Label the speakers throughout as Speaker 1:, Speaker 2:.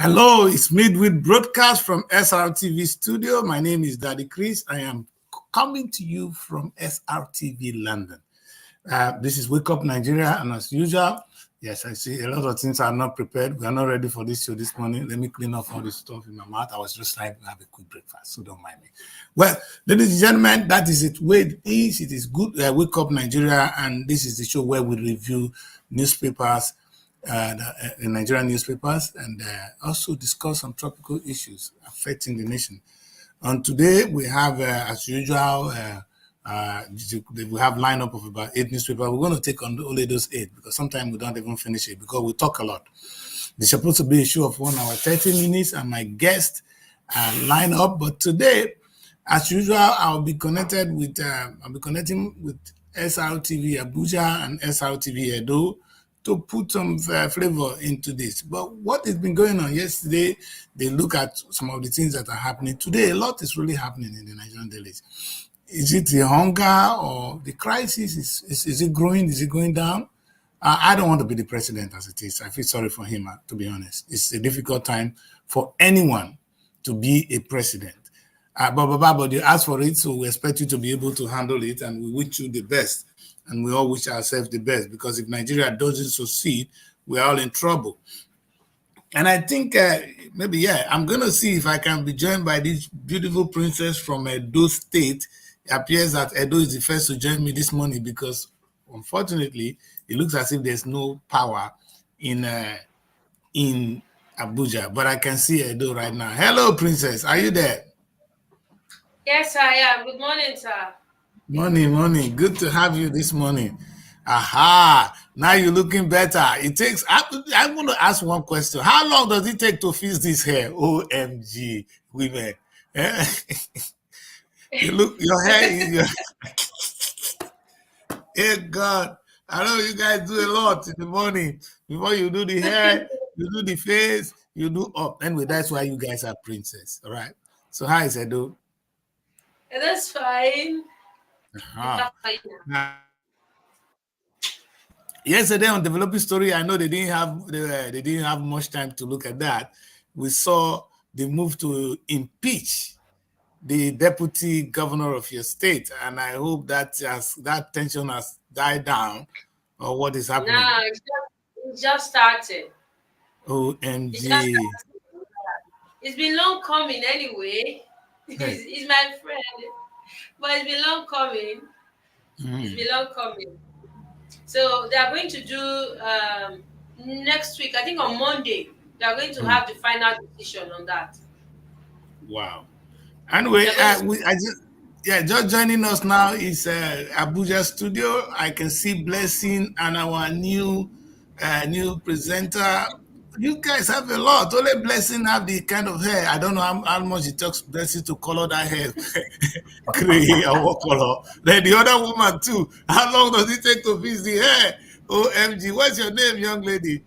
Speaker 1: Hello, it's Midweek broadcast from SRTV studio. My name is Daddy Chris. I am coming to you from SRTV London. This is Wake Up Nigeria, and as usual, yes, I see a lot of things are not prepared. We are not ready for this show this morning. Let me clean off all this stuff in my mouth. I was just trying to have a quick breakfast, so don't mind me. Well, ladies and gentlemen, that is it. Where it is. It is good. Wake Up Nigeria, and this is the show where we review newspapers. In Nigerian newspapers, and also discuss some topical issues affecting the nation. And today we have, as usual, we have lineup of about 8 newspapers. We're going to take on only those 8 because sometimes we don't even finish it because we talk a lot. It's supposed to be a show of 1 hour 30 minutes, and my guest line up. But today, as usual, I'll be connecting with SRTV Abuja and SRTV Edo to put some flavor into this. But what has been going on yesterday, they look at some of the things that are happening. Today, a lot is really happening in the Nigerian dailies. Is it the hunger or the crisis? Is it growing? Is it going down? I don't want to be the president as it is. I feel sorry for him, to be honest. It's a difficult time for anyone to be a president. But you ask for it, so we expect you to be able to handle it, and we wish you the best. And we all wish ourselves the best, because if Nigeria doesn't succeed, we're all in trouble. And I think I'm going to see if I can be joined by this beautiful princess from Edo State. It appears that Edo is the first to join me this morning because, unfortunately, it looks as if there's no power in Abuja. But I can see Edo right now. Hello, princess. Are you there?
Speaker 2: Yes, I am. Good morning, sir.
Speaker 1: Morning. Good to have you this morning. Aha, now you're looking better. I'm going to ask one question. How long does it take to fix this hair? OMG, women. You look, your hair is Hey, God. I know you guys do a lot in the morning. Before you do the hair, you do the face, you do up. Anyway, that's why you guys are princess, all right? So how is Edo?
Speaker 2: That's fine.
Speaker 1: Yesterday on Developing Story, I know they didn't have much time to look at that. We saw the move to impeach the deputy governor of your state, and I hope that that tension has died down, or what is happening?
Speaker 2: No, it just started.
Speaker 1: OMG.
Speaker 2: It's been long coming anyway. He's my friend. But it's been long coming. It's been long coming. So they are going to do next week, I think on Monday, they are going to have the final decision on that.
Speaker 1: Wow. Anyway, just joining us now is Abuja studio. I can see Blessing and our new presenter. You guys have a lot. Only Blessing have the kind of hair. I don't know how much it takes Blessing to color that hair. Gray or what color. Then the other woman too. How long does it take to fix the hair? OMG. What's your name, young lady?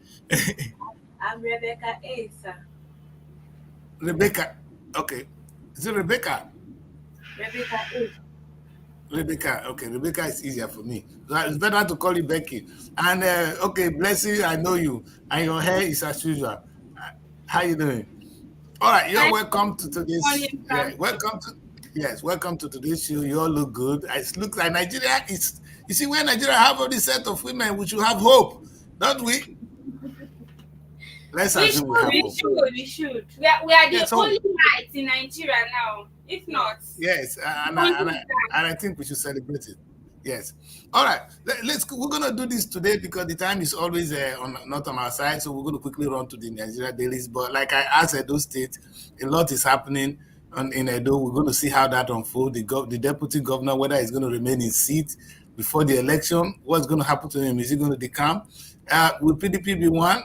Speaker 3: I'm Rebecca Asa.
Speaker 1: Rebecca. Okay. Is it Rebecca?
Speaker 3: Rebecca A.
Speaker 1: Rebecca. Okay, Rebecca is easier for me. It's better to call you Becky. And okay, Blessing, I know you. And your hair is as usual. How you doing? All right, you're welcome to today's. Welcome to today's show. You all look good. It looks like Nigeria is. You see, when Nigeria have all this set of women, we should have hope, don't we?
Speaker 3: We should. We are the only light in Nigeria now. If not,
Speaker 1: yes, and I think we should celebrate it. Yes. All right. We're gonna do this today because the time is always not on our side. So we're gonna quickly run to the Nigeria dailies. But like I asked Edo State, a lot is happening in Edo. We're going to see how that unfolds. The deputy governor, whether he's going to remain in seat before the election, what's going to happen to him? Is he going to decamp? Will PDP be one?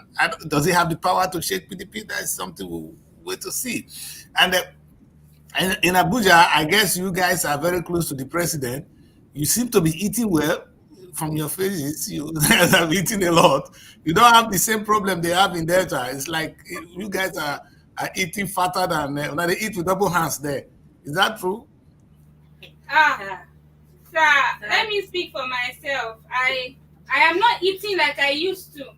Speaker 1: Does he have the power to shake PDP? That's something we'll wait to see. And in Abuja, I guess you guys are very close to the president. You seem to be eating well. From your faces, you guys have eaten a lot. You don't have the same problem they have in Delta. It's like you guys are eating fatter than when they eat with double hands there. Is that true?
Speaker 3: Sir, let me speak for myself. I am not eating like I used to.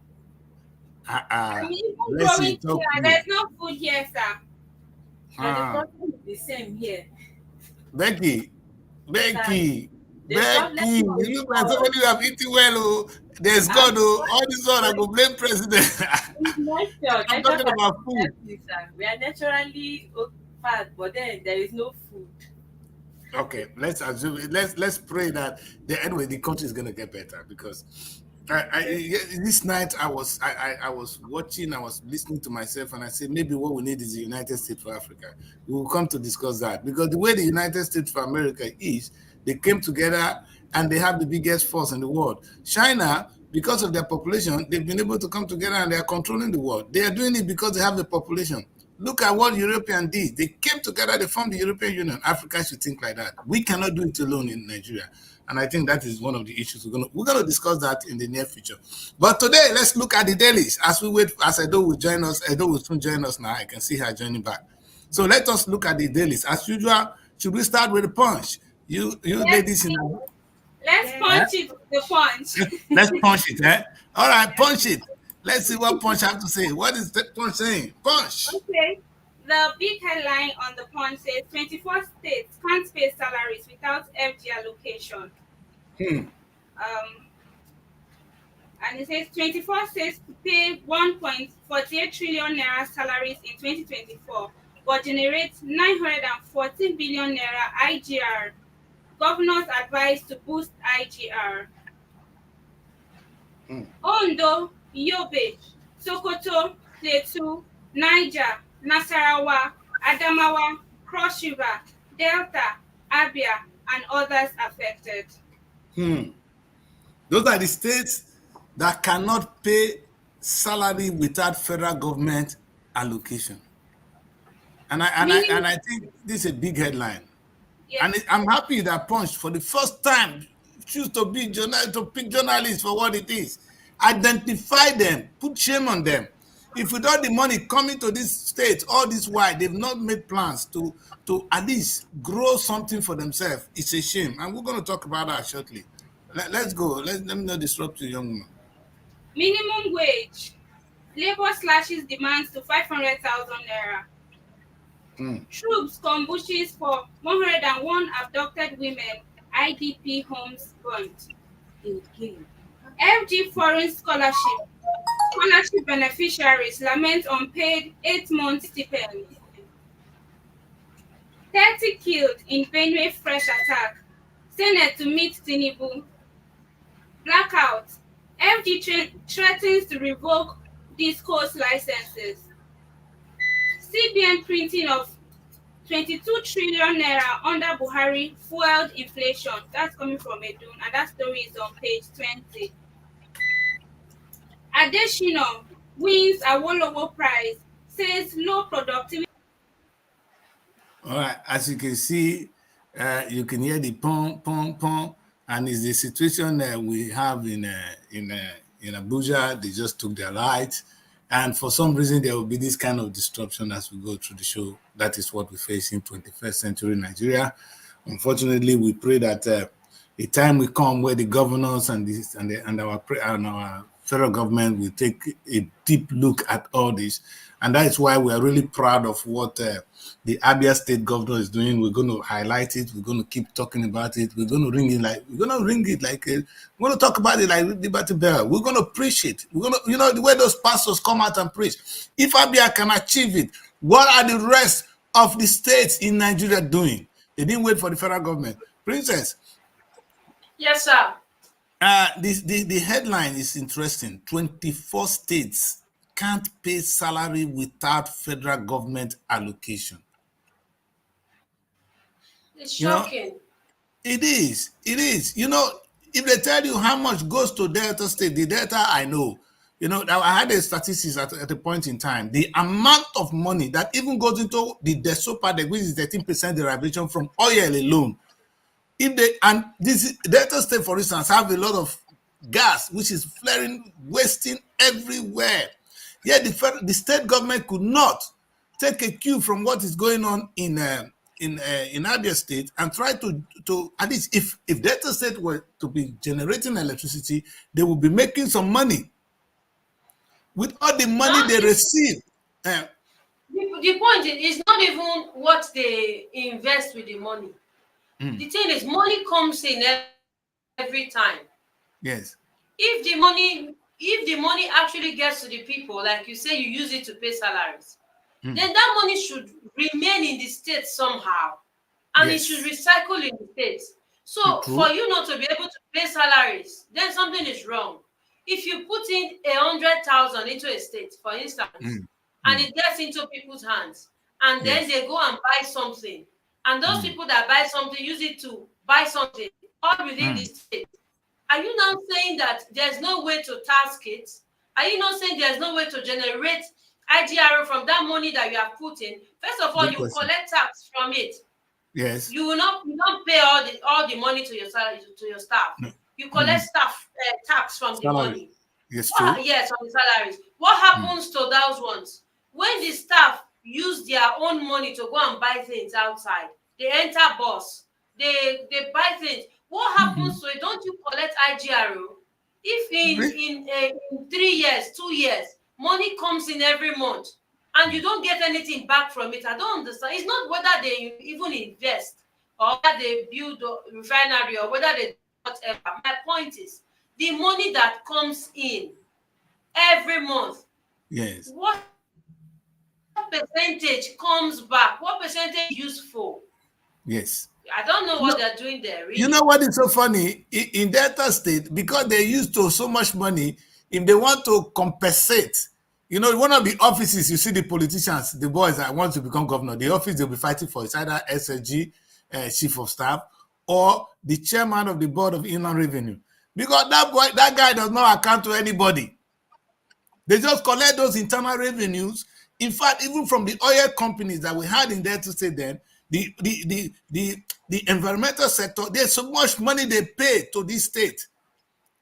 Speaker 3: I'm even
Speaker 1: Bless
Speaker 3: growing
Speaker 1: you, talk
Speaker 3: here.
Speaker 1: to me.
Speaker 3: There's no food here, sir.
Speaker 4: But the problem is the same here.
Speaker 1: Becky,
Speaker 4: The
Speaker 1: Becky,
Speaker 4: problem
Speaker 1: you look like somebody who have eaten well. Oh, there's God. Oh, all this one I go blame president. I'm talking about food.
Speaker 4: We are naturally fat, but then there is no food.
Speaker 1: Okay, let's assume. Let's pray that anyway the country is gonna get better, because this night I was watching, I was listening to myself, and I said maybe what we need is the United States for Africa. We will come to discuss that, because the way the United States for America is, they came together and they have the biggest force in the world. China, because of their population, they've been able to come together and they are controlling the world. They are doing it because they have the population. Look at what Europeans did. They came together, they formed the European Union. Africa should think like that. We cannot do it alone in Nigeria. And I think that is one of the issues we're gonna discuss that in the near future. But today, let's look at the dailies as we wait. As Edo will join us, Edo will soon join us now. I can see her joining back. So let us look at the dailies. As usual, should we start with the punch? You ladies in the...
Speaker 3: Let's punch it, the punch.
Speaker 1: Let's punch it, eh? All right, punch it. Let's see what Punch have to say. What is the Punch saying? Punch.
Speaker 3: Okay. The big headline on the punch says 24 states can't pay salaries without FG allocation. And it says 24 states to pay 1.48 trillion naira salaries in 2024, but generate 914 billion naira IGR. Governors advised to boost IGR. Ondo, Yobe, Sokoto, Plateau, Niger, Nasarawa, Adamawa, Cross River, Delta, Abia, and others affected.
Speaker 1: Those are the states that cannot pay salary without federal government allocation. And I think this is a big headline. Yes. And I'm happy that Punch, for the first time, choose to pick journalists for what it is. Identify them, put shame on them. If with all the money coming to this state all this while, they've not made plans to at least grow something for themselves. It's a shame. And we're going to talk about that shortly. Let's go. Let me not disrupt you, young woman.
Speaker 3: Minimum wage. Labor slashes demands to 500,000 naira. Troops ambushes for 101 abducted women. IDP homes burnt. FG foreign scholarship beneficiaries lament unpaid 8-month stipend. 30 killed in Benue fresh attack. Senate to meet Tinubu. Blackout. FG threatens to revoke discourse licenses. CBN printing of 22 trillion naira under Buhari fueled inflation. That's coming from Edun, and that story is on page 20. Adeshino wins Awolowo Prize, says low productivity.
Speaker 1: All right, as you can see, you can hear the pom pom pom, and it's the situation that we have in Abuja. They just took their rights, and for some reason there will be this kind of disruption as we go through the show. That is what we face in 21st century Nigeria. Unfortunately, we pray that a time will come where the governors and our federal government will take a deep look at all this, and that is why we are really proud of what the Abia State governor is doing. We're going to highlight it. We're going to keep talking about it. We're going to ring it like we're going to talk about it like Liberty Bell. We're going to preach it. We're going to, the way those pastors come out and preach. If Abia can achieve it, what are the rest of the states in Nigeria doing? They didn't wait for the federal government. Princess.
Speaker 2: Yes, sir.
Speaker 1: The headline is interesting. 24 states can't pay salary without federal government allocation.
Speaker 2: It's shocking.
Speaker 1: It is. If they tell you how much goes to Delta State, the Delta I know, I had the statistics at a point in time. The amount of money that even goes into the DESOPA, which is 13% derivation from oil alone. This Delta State, for instance, have a lot of gas, which is flaring, wasting everywhere. Yet the state government could not take a cue from what is going on in Abia State and try to at least if Delta State were to be generating electricity, they would be making some money. with all the money they receive.
Speaker 2: The point is not even what they invest with the money. The thing is, money comes in every time.
Speaker 1: Yes.
Speaker 2: If the money actually gets to the people, like you say, you use it to pay salaries, then that money should remain in the state somehow, and it should recycle in the state. So for you not to be able to pay salaries, then something is wrong. If you put in 100,000 into a state, for instance, and it gets into people's hands, and then they go and buy something, and those people that buy something use it to buy something all within the state, are you now saying that there's no way to task it? Are you not saying there's no way to generate IGRO from that money that you have put in? First of all, you collect tax from it.
Speaker 1: Yes.
Speaker 2: You will not pay all the money to your salary, to your staff. No. You collect staff tax from the money.
Speaker 1: Yes, true.
Speaker 2: Yes, from the salaries. What happens to those ones? When the staff use their own money to go and buy things outside, they enter bus, they buy things. What happens to it? Don't you collect IGRO? If in 3 years, 2 years, money comes in every month and you don't get anything back from it, I don't understand. It's not whether they even invest or whether they build a refinery or whether they do whatever. My point is, the money that comes in every month,
Speaker 1: yes,
Speaker 2: what percentage comes back? What percentage is useful?
Speaker 1: Yes.
Speaker 2: I don't know what they're doing there. Really.
Speaker 1: You know what is so funny? In Delta State, because they used to so much money, if they want to compensate, you know, one of the offices, you see the politicians, the boys that want to become governor, the office they'll be fighting for is either SSG, chief of staff, or the chairman of the board of inland revenue. Because that guy does not account to anybody. They just collect those internal revenues. In fact, even from the oil companies that we had in Delta State then, the environmental sector, there's so much money they pay to this state.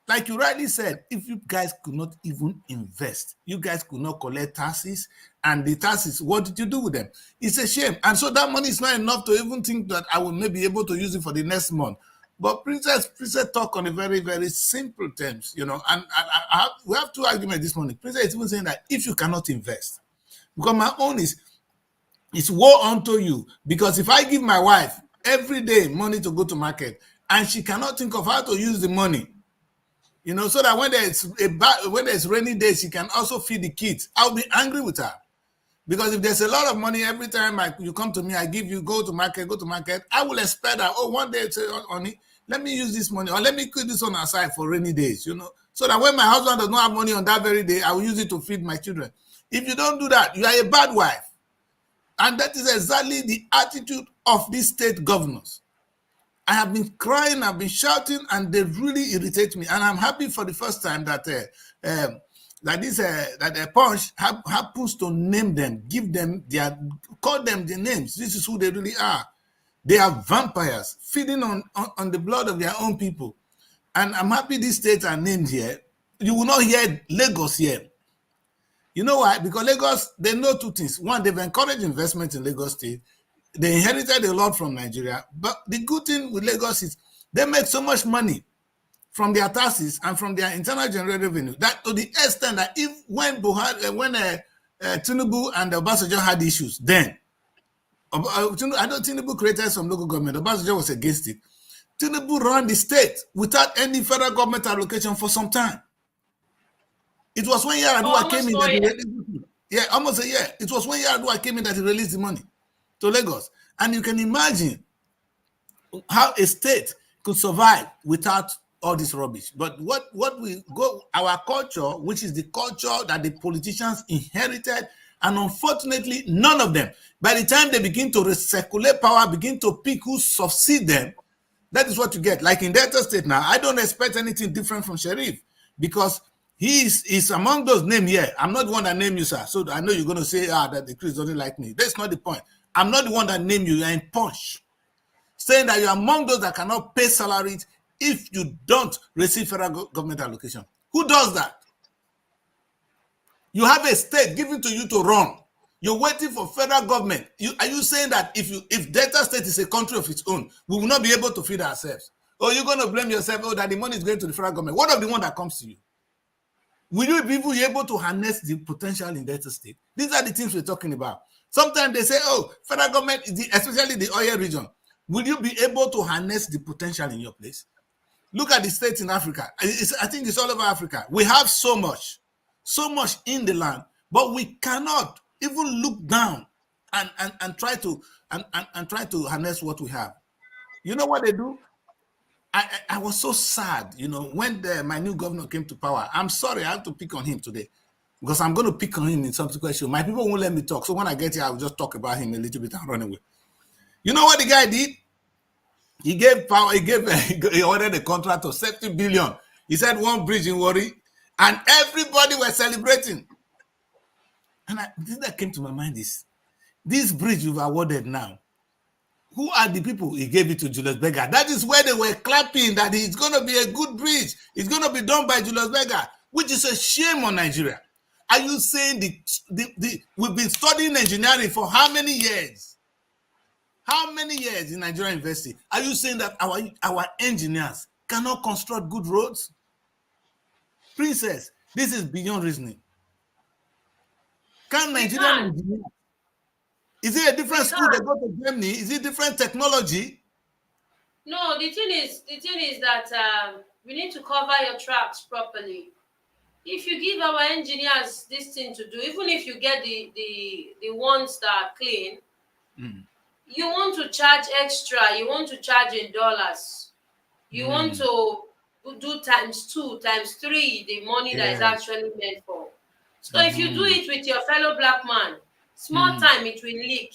Speaker 1: Like you rightly said, if you guys could not even invest, you guys could not collect taxes, and the taxes, what did you do with them? It's a shame. And so that money is not enough to even think that I will maybe be able to use it for the next month. But Princess talk on a very, very simple terms, you know, and we have two arguments this morning. Princess is even saying that if you cannot invest, because my own is, it's woe unto you, because if I give my wife every day money to go to market and she cannot think of how to use the money, you know, so that when there's rainy days, she can also feed the kids, I'll be angry with her. Because if there's a lot of money every time you come to me, I give you, go to market, I will expect that, oh, one day, say, honey, let me use this money, or let me put this on aside for rainy days, you know, so that when my husband does not have money on that very day, I will use it to feed my children. If you don't do that, you are a bad wife. And that is exactly the attitude of these state governors. I have been crying, I've been shouting, and they really irritate me. And I'm happy for the first time that that Punch happens to name them, call them the names. This is who they really are. They are vampires feeding on the blood of their own people. And I'm happy these states are named here. You will not hear Lagos here. You know why? Because Lagos, they know two things. One, they've encouraged investment in Lagos State. They inherited a lot from Nigeria. But the good thing with Lagos is they make so much money from their taxes and from their internal generated revenue that to the extent that when Tinubu and Obasanjo had issues, then I know Tinubu created some local government. Obasanjo was against it. Tinubu ran the state without any federal government allocation for some time. It was when Yar'Adua came in that he released the money. Yeah, almost a year. It was when Yar'Adua came in that he released the money to Lagos. And you can imagine how a state could survive without all this rubbish. But our culture, which is the culture that the politicians inherited, and unfortunately, none of them, by the time they begin to recirculate power, begin to pick who succeed them, that is what you get. Like in Delta State now, I don't expect anything different from Sheriff, because he is among those named here. I'm not the one that named you, sir. So I know you're going to say that the Chris doesn't like me. That's not the point. I'm not the one that named you. You're in Punch, saying that you're among those that cannot pay salaries if you don't receive federal government allocation. Who does that? You have a state given to you to run. You're waiting for federal government. Are you saying that if Delta State is a country of its own, we will not be able to feed ourselves? Or you're going to blame yourself, oh, that the money is going to the federal government? What of the one that comes to you? Will you be able to harness the potential in Delta State? These are the things we're talking about. Sometimes they say, oh, federal government, especially the oil region, will you be able to harness the potential in your place? Look at the states in Africa. I think it's all over Africa. We have so much in the land, but we cannot even look down and try to harness what we have. You know what they do? I was so sad, when my new governor came to power. I'm sorry, I have to pick on him today because I'm going to pick on him in subsequent show. My people won't let me talk. So when I get here, I'll just talk about him a little bit and run away. You know what the guy did? He gave power, he ordered a contract of 70 billion. He said one bridge in Warri, and everybody was celebrating. And the thing that came to my mind is, this bridge you've awarded now, who are the people? He gave it to Julius Berger. That is where they were clapping that it's going to be a good bridge. It's going to be done by Julius Berger, which is a shame on Nigeria. Are you saying we've been studying engineering for how many years? How many years in Nigerian university? Are you saying that our engineers cannot construct good roads? Princess, this is beyond reasoning. Can Nigerian engineers? Is it a different school they go to Germany? Is it different technology?
Speaker 2: No, the thing is that we need to cover your tracks properly. If you give our engineers this thing to do, even if you get the ones that are clean, you want to charge extra, you want to charge in dollars, you want to do times 2, times 3 the money that is actually meant for. So if you do it with your fellow black man, small time it will leak.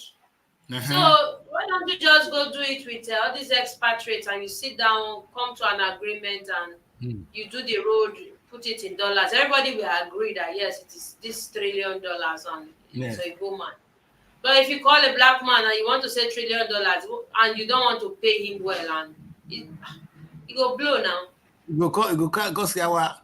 Speaker 2: So why don't you just go do it with all these expatriates and you sit down, come to an agreement, and you do the road, put it in dollars. Everybody will agree that yes, it is this $1 trillion and so a good man. But if you call a black man and you want to say $1 trillion and you don't want to pay him well, and it go blow now.
Speaker 1: It go cost our.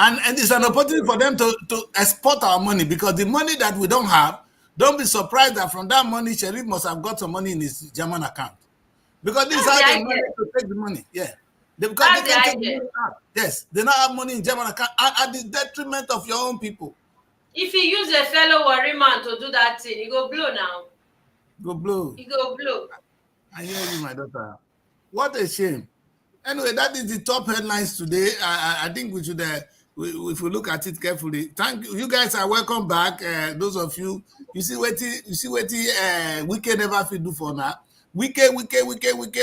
Speaker 1: And it's an opportunity for them to export our money, because the money that we don't have, don't be surprised that from that money, Sheriff must have got some money in his German account. Because this is how they manage to take the money. Yeah. Because they can take the money out. Yes. They don't have money in German account at the detriment of your own people.
Speaker 2: If you use a fellow Warri man to do that thing, it go blow now.
Speaker 1: Go blow.
Speaker 2: It go blow.
Speaker 1: I hear you, my daughter. What a shame. Anyway, that is the top headlines today. I think we should, if we look at it carefully. Thank you. You guys are welcome back. Those of you, you see what Wike never fit do for now. Wike, we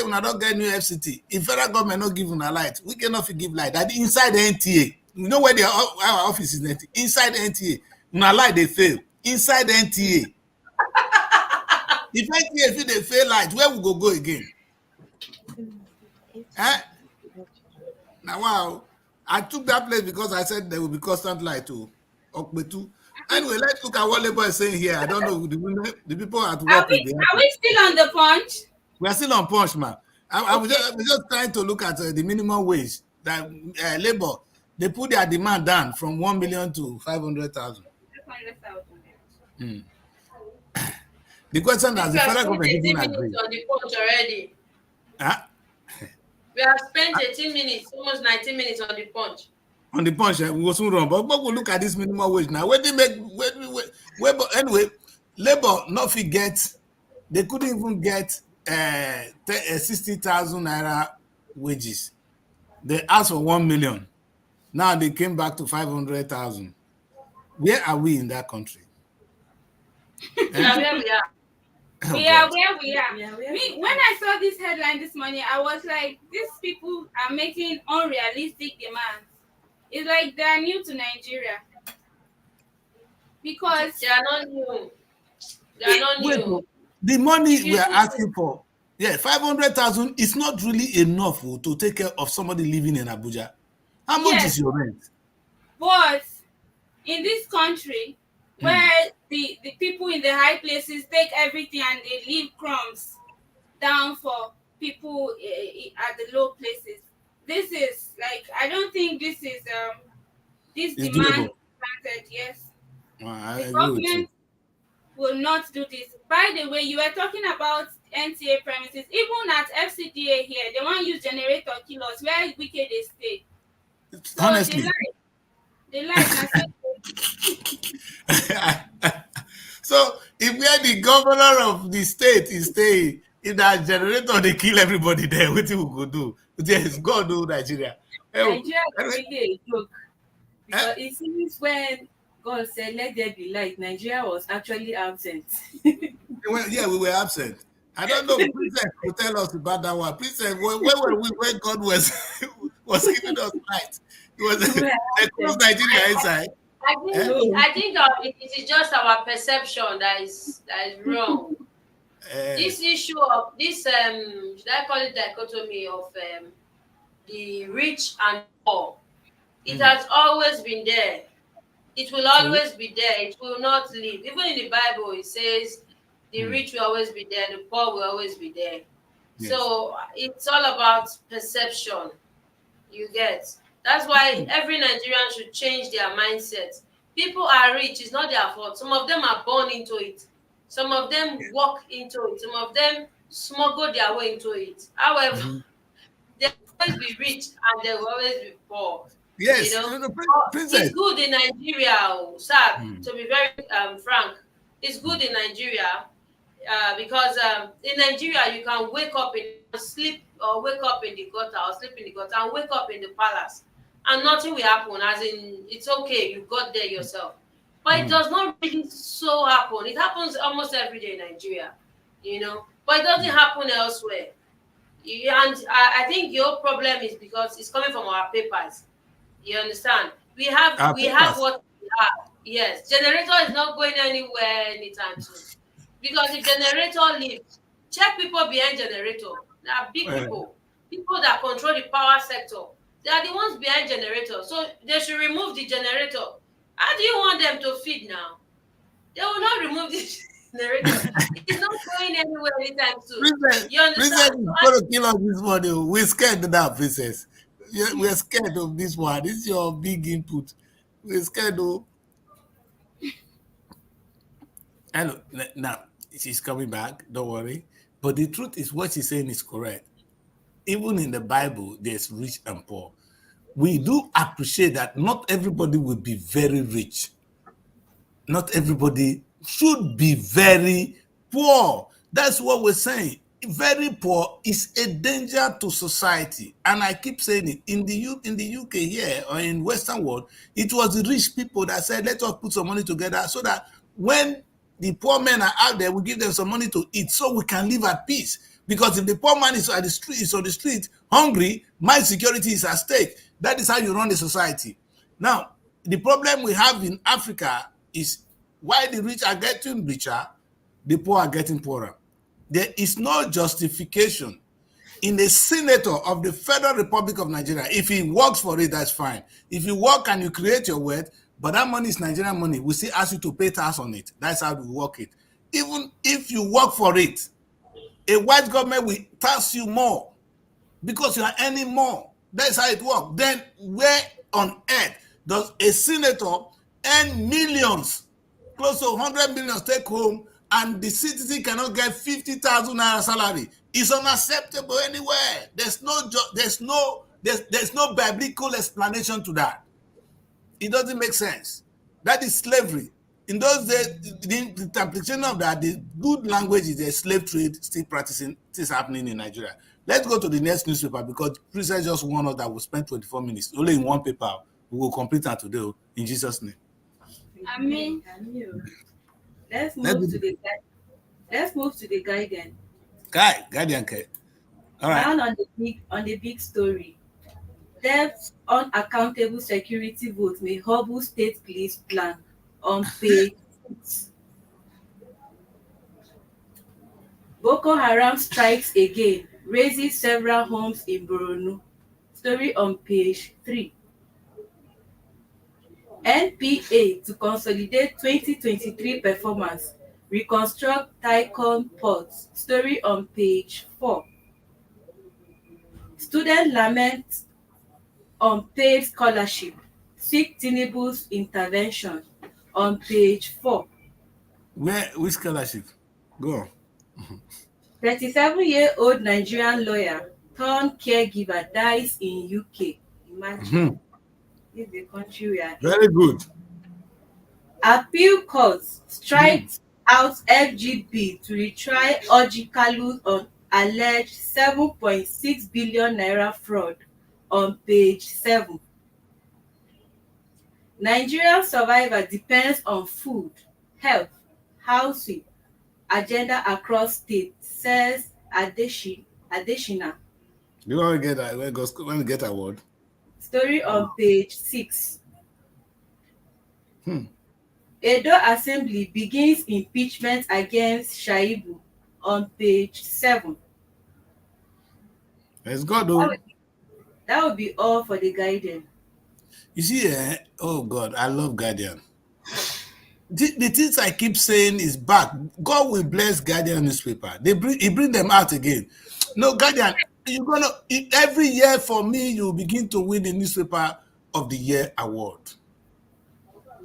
Speaker 1: not get new FCT. If federal government not give a light, we cannot give light. That inside the NTA. You know where our office is? Inside the NTA. Una light they fail. Inside the NTA. If NTA they fail light, where we go again? Now, wow. I took that place because I said there will be constant light to Okbetu. Anyway, let's look at what Labour is saying here. I don't know the people at work.
Speaker 3: Are we still on the punch?
Speaker 1: We are still on punch, man. I was just trying to look at the minimum wage that Labour, they put their demand down from 1 million to 500,000. 500,000. The question is, the federal government didn't agree.
Speaker 2: On the punch already.
Speaker 1: Huh?
Speaker 2: We have spent 18 minutes, almost 19 minutes on the punch.
Speaker 1: On the punch, we will soon run. But we'll look at this minimum wage now. Anyway, Labour not forget, they couldn't even get 60,000 naira wages. They asked for 1 million. Now they came back to 500,000. Where are we in that country?
Speaker 2: Yeah, where we are.
Speaker 3: We are where we are. When I saw this headline this morning, I was like, these people are making unrealistic demands. It's like they are new to Nigeria. Because
Speaker 2: they are not new. They are not new.
Speaker 1: The money we are asking for, 500,000 is not really enough to take care of somebody living in Abuja. How much is your rent?
Speaker 3: But in this country, where the people in the high places take everything and they leave crumbs down for people at the low places. This is like, I don't think this is this demand granted. Yes, the government will not do this. By the way, you were talking about NTA premises. Even at FCDA here, they want to use generator kilos where Wike they stay. So
Speaker 1: honestly,
Speaker 3: The light na
Speaker 1: So if where the governor of the state is staying, if that generator they kill everybody there, what we go do? Yes, God do Nigeria.
Speaker 4: Nigeria is
Speaker 1: Anyway,
Speaker 4: really a joke
Speaker 1: eh?
Speaker 4: because it seems when God said, "Let there be light," Nigeria was actually absent.
Speaker 1: Yeah, we were absent. I don't know. Princess will tell us about that one. Princess, where were we when God was was giving us light? It was
Speaker 4: We were
Speaker 1: they closed
Speaker 4: absent.
Speaker 1: Nigeria inside. Eh?
Speaker 4: No.
Speaker 2: I think it is just our perception that is wrong.
Speaker 1: Eh,
Speaker 2: This issue of this should I call it dichotomy of the rich and poor, it has always been there. It will
Speaker 1: true.
Speaker 2: always be there. It will not leave. Even in the Bible, it says the rich will always be there, the poor will always be there.
Speaker 1: Yes.
Speaker 2: So it's all about perception. You get. That's why every Nigerian should change their mindset. People are rich, it's not their fault. Some of them are born into it. Some of them walk into it. Some of them smuggle their way into it. However, they will always be rich and they will always be poor. You
Speaker 1: Yes.
Speaker 2: know,
Speaker 1: Princess.
Speaker 2: it's good in Nigeria, sir. To be very frank, it's good in Nigeria because in Nigeria you can wake up in sleep or wake up in the gutter or sleep in the gutter and wake up in the palace and nothing will happen. As in, it's okay, you got there yourself. But it does not really so happen. It happens almost every day in Nigeria, but it doesn't happen elsewhere. And I think your problem is because it's coming from our papers. You understand? We have
Speaker 1: Papers.
Speaker 2: what we have. Yes, generator is not going anywhere anytime soon. Because if generator leaves, check people behind generator. They are big people that control the power sector. They are the ones behind generator. So they should remove the generator. How do you want them to feed now? They will not remove the generator. It's not going anywhere anytime soon.
Speaker 1: Princess,
Speaker 2: You
Speaker 1: Princess
Speaker 2: understand?
Speaker 1: is going to kill us this morning. We're scared now, Princess. We're scared of this one. This is your big input. We're scared of. And now she's coming back. Don't worry. But the truth is, what she's saying is correct. Even in the Bible, there's rich and poor. We do appreciate that not everybody will be very rich. Not everybody should be very poor. That's what we're saying. Very poor is a danger to society. And I keep saying it. In the UK here or in Western world, it was the rich people that said, let us put some money together so that when the poor men are out there, we give them some money to eat so we can live at peace. Because if the poor man is on the street hungry, my security is at stake. That is how you run the society. Now, the problem we have in Africa is why the rich are getting richer, the poor are getting poorer. There is no justification in a senator of the Federal Republic of Nigeria. If he works for it, that's fine. If you work and you create your wealth, but that money is Nigerian money, we still ask you to pay tax on it. That's how we work it. Even if you work for it, a white government will tax you more because you are earning more. That's how it works. Then where on earth does a senator earn millions, close to 100 million take home, and the citizen cannot get 50,000 naira salary? It's unacceptable anywhere. There's no biblical explanation to that. It doesn't make sense. That is slavery. In those days, the interpretation of that, the good language is a slave trade still practicing, still happening in Nigeria. Let's go to the next newspaper because Princess just warned us that we'll spend 24 minutes only in one paper. We will complete that today in Jesus' name.
Speaker 3: Amen.
Speaker 4: Let's move to the Guardian.
Speaker 1: Guardian care. All right.
Speaker 4: Down on the big story. Debt unaccountable security vote may hobble state police plan on page 6. Boko Haram strikes again, raises several homes in Borno. Story on page 3. NPA to consolidate 2023 performance, reconstruct Tycoon ports. Story on page 4. Student lament unpaid scholarship, seek Tinubu's intervention. On page 4.
Speaker 1: Which scholarship? Go on.
Speaker 4: 37-year-old Nigerian lawyer turned caregiver dies in UK. Imagine. This is the country we are in.
Speaker 1: Very good.
Speaker 4: Appeal court strikes out FGB to retry Orji Kalu on alleged 7.6 billion naira fraud on page 7. Nigerian survivor depends on food, health, housing agenda across states, says Adeshina.
Speaker 1: You want to get that when we get award?
Speaker 4: Story on page 6.
Speaker 1: Hmm.
Speaker 4: Edo Assembly begins impeachment against Shaibu on page 7.
Speaker 1: Let's go, though.
Speaker 4: That will be all for the Guardian.
Speaker 1: You see, oh God, I love Guardian. The things I keep saying is back. God will bless Guardian newspaper. He bring them out again. No, Guardian, you're gonna every year for me, you begin to win the newspaper of the year award.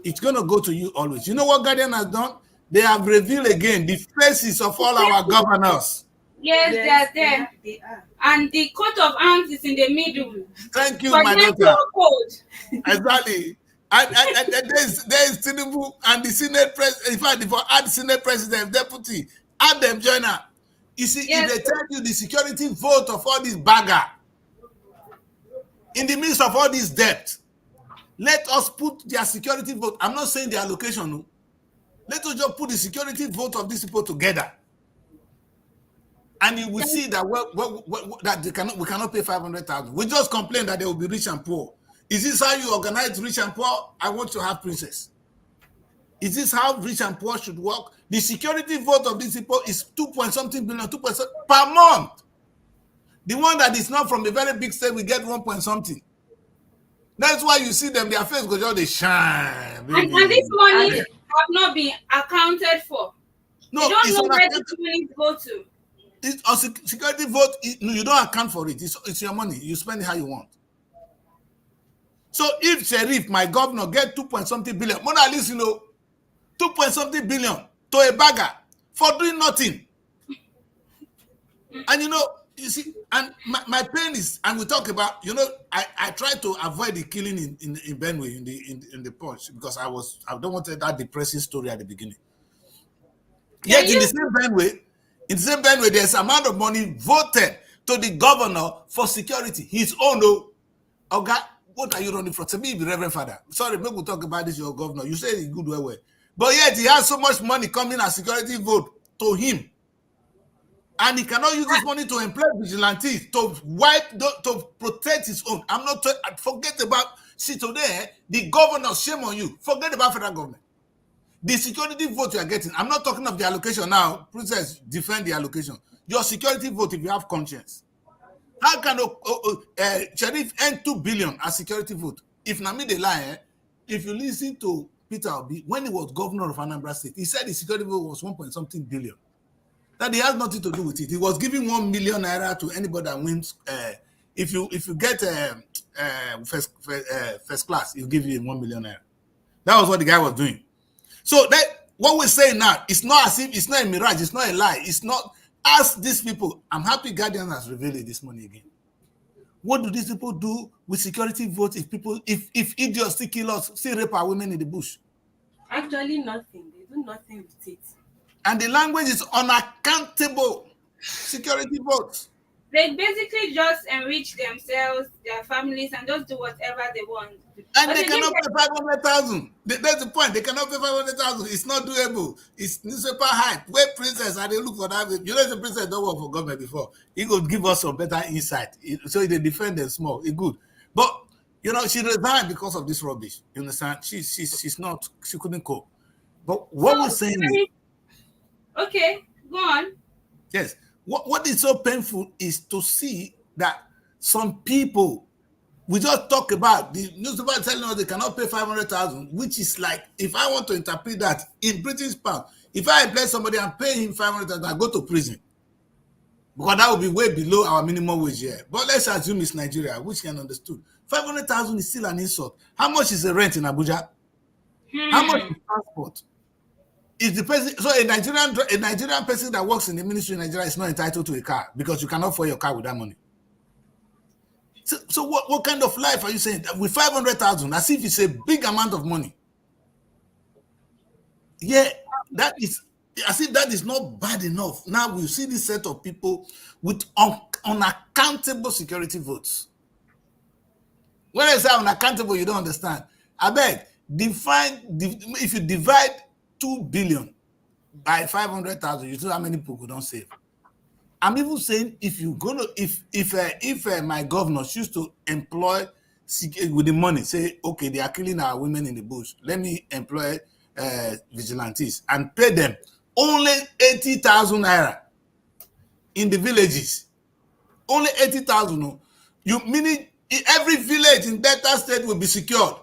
Speaker 1: It's gonna go to you always. You know what Guardian has done? They have revealed again the faces of all our governors.
Speaker 3: Yes, they are there.
Speaker 4: They are.
Speaker 3: And the coat of arms is in the middle.
Speaker 1: Thank you,
Speaker 3: For
Speaker 1: my
Speaker 3: them to
Speaker 1: daughter.
Speaker 3: uphold.
Speaker 1: Exactly. And there's Tinubu and the Senate president. In fact, if I add Senate president, deputy, add them joiner. You see,
Speaker 3: Yes.
Speaker 1: if they tell you the security vote of all this bagger in the midst of all this debt, let us put their security vote. I'm not saying the allocation. No. Let us just put the security vote of these people together. And you will see that that we cannot pay 500,000. We just complain that they will be rich and poor. Is this how you organize rich and poor? I want to have princess. Is this how rich and poor should work? The security vote of these people is 2.something billion, 2% per month. The one that is not from a very big state, we get 1.something. That's why you see them, their face goes out, they shine.
Speaker 3: And this money have not been accounted for.
Speaker 1: No,
Speaker 3: You don't
Speaker 1: it's
Speaker 3: know where
Speaker 1: unaccounted.
Speaker 3: the money go to.
Speaker 1: It's a security vote. You don't account for it. It's your money. You spend it how you want. So if Sheriff, my governor, get 2.something billion, more at least 2.something billion to a bagger for doing nothing. And you see, and my pain is, and we talk about, I try to avoid the killing in Benue in the punch because I don't want that depressing story at the beginning. Yet in the same Benue, there's amount of money voted to the governor for security. His own, okay, what are you running from? To me, the Reverend Father. Sorry, maybe we'll talk about this, your governor. You say it's good way. But yet he has so much money coming as security vote to him. And he cannot use this money to employ vigilantes, to protect his own. Forget about, see today, the governor, shame on you. Forget about federal government. The security vote you are getting, I'm not talking of the allocation now. Princess, defend the allocation. Your security vote, if you have conscience. How can Sheriff earn 2 billion as security vote? If Nami they lie, if you listen to Peter Obi, when he was governor of Anambra State, he said the security vote was 1.something billion. That he has nothing to do with it. He was giving 1 million naira to anybody that wins. If you get first class, he'll give you 1 million naira. That was what the guy was doing. So that what we're saying now, it's not as if it's not a mirage, it's not a lie, it's not. Ask these people. I'm happy Guardian has revealed this money again. What do these people do with security votes if idiots still kill us, still rape our women in the bush?
Speaker 4: Actually, nothing. They do nothing with it.
Speaker 1: And the language is unaccountable. Security votes.
Speaker 3: They basically just enrich themselves, their families, and just do whatever they want.
Speaker 1: And they cannot pay 500,000. That's the point. They cannot pay 500,000. It's not doable. It's newspaper hype. Where princess and they look for that. The princess don't work for government before. He could give us some better insight. So they defend them small. It's good. But she resigned because of this rubbish. You understand? She's not. She couldn't cope. But what we're saying is,
Speaker 3: okay, go on.
Speaker 1: Yes. What is so painful is to see that some people, we just talk about the newspaper telling us they cannot pay 500,000, which is like, if I want to interpret that in British pound, if I employ somebody and pay him 500,000, I go to prison. Because that would be way below our minimum wage here. But let's assume it's Nigeria, which can understood. 500,000 is still an insult. How much is the rent in Abuja? How much is transport? Is the person, so a Nigerian person that works in the ministry in Nigeria is not entitled to a car because you cannot afford your car with that money. So what kind of life are you saying? With 500,000, as if it's a big amount of money. Yeah, that is as if that is not bad enough. Now we see this set of people with unaccountable security votes. When I say unaccountable, you don't understand. I beg, if you divide 2 billion by 500,000, you see how many people don't save. I'm even saying if my governor choose to employ with the money, say, okay, they are killing our women in the bush, let me employ vigilantes and pay them only 80,000 naira in the villages. Only 80,000. You meaning every village in Delta State will be secured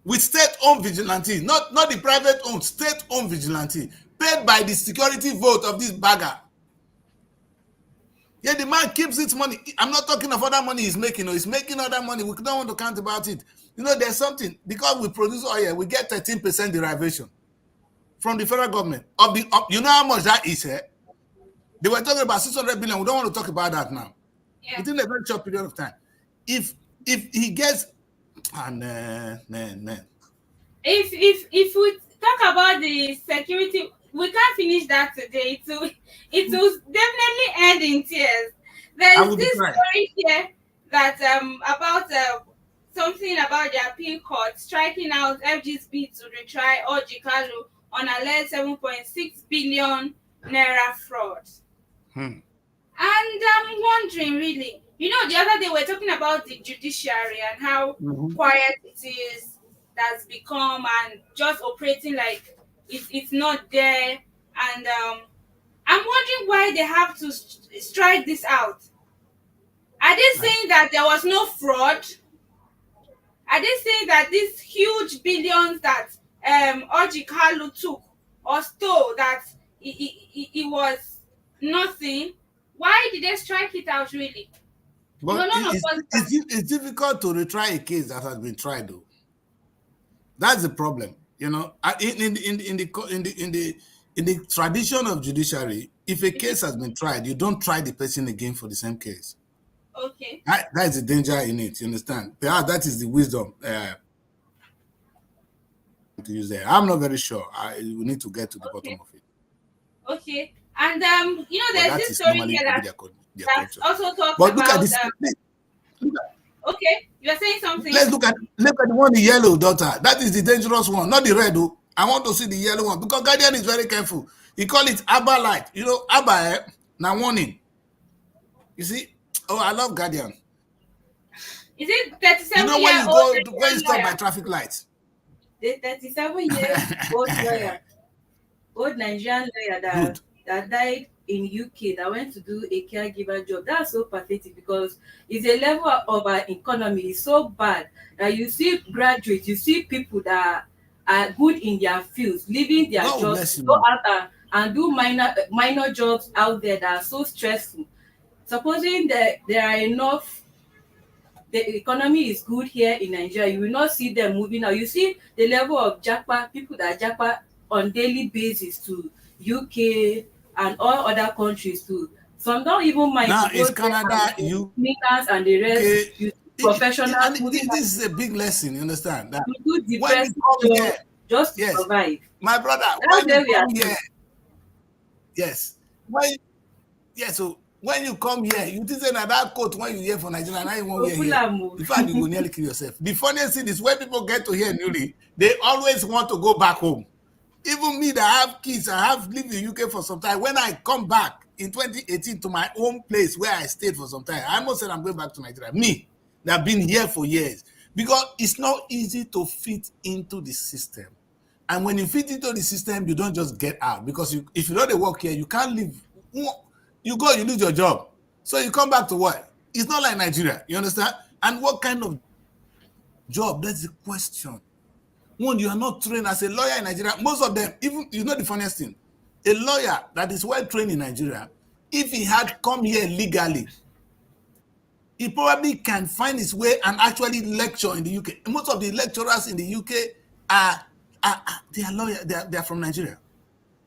Speaker 1: with state-owned vigilante, not the private-owned, state-owned vigilante, paid by the security vote of this bagger. Yeah, the man keeps his money. I'm not talking of other money he's making. He's making other money. We don't want to count about it. There's something. Because we produce oil, we get 13% derivation from the federal government. You know how much that is, eh? They were talking about 600 billion. We don't want to talk about that now.
Speaker 3: Yeah.
Speaker 1: Within a very short period of time. If he gets...
Speaker 3: If we talk about the security, we can't finish that today. It will definitely end in tears. There's this story here that about something about the appeal court striking out FG's bid to retry ABUJA on alleged 7.6 billion naira fraud. And I'm wondering, really, the other day we're talking about the judiciary and how quiet it is, that's become, and just operating like it's not there. And I'm wondering why they have to strike this out. Are they saying that there was no fraud? Are they saying that these huge billions that ABUJA took or stole, that it was nothing? Why did they strike it out, really?
Speaker 1: But it's difficult to retry a case that has been tried, though. That's the problem. In the tradition of judiciary, if a case has been tried, you don't try the person again for the same case.
Speaker 3: Okay.
Speaker 1: That is the danger in it. You understand? That is the wisdom to use there. I'm not very sure. We need to get to the bottom of it.
Speaker 3: Okay. And there's this story here that also talks about.
Speaker 1: Look at this.
Speaker 3: Okay, you're saying something.
Speaker 1: Let's look at the one, the yellow, daughter. That is the dangerous one, not the red. Though. I want to see the yellow one because Guardian is very careful. He call it ABBA light. ABBA now warning. You see? Oh, I love Guardian.
Speaker 3: Is it 37
Speaker 1: when
Speaker 3: year
Speaker 1: you
Speaker 3: old
Speaker 1: go when you stop by traffic lights?
Speaker 4: The 37-year-old lawyer, old Nigerian lawyer that died in UK, that went to do a caregiver job. That's so pathetic because it's a level of our economy is so bad that you see graduates, you see people that are good in their fields, leaving their jobs, go out and do minor jobs out there that are so stressful. Supposing that there are enough, the economy is good here in Nigeria, you will not see them moving out. You see the level of people that japa on daily basis to UK and all other countries too. Some don't even mind.
Speaker 1: Now it's Canada,
Speaker 4: and the rest. You professional.
Speaker 1: This is a big lesson. You understand that
Speaker 4: you do the best job just to survive.
Speaker 1: My brother, when you come here, so when you come here, you think that quote when you hear from Nigeria, now you won't hear here. In fact, you will nearly kill yourself. The funniest thing is when people get to hear newly, they always want to go back home. Even me that have kids, I have lived in UK for some time. When I come back in 2018 to my own place where I stayed for some time, I almost said I'm going back to Nigeria. Me, that have been here for years. Because it's not easy to fit into the system. And when you fit into the system, you don't just get out. Because if you don't work here, you can't live. You go, you lose your job. So you come back to what? It's not like Nigeria. You understand? And what kind of job? That's the question. One, you are not trained as a lawyer in Nigeria. Most of them, even, the funniest thing, a lawyer that is well trained in Nigeria, if he had come here legally, he probably can find his way and actually lecture in the UK. Most of the lecturers in the UK they are lawyers. They are from Nigeria.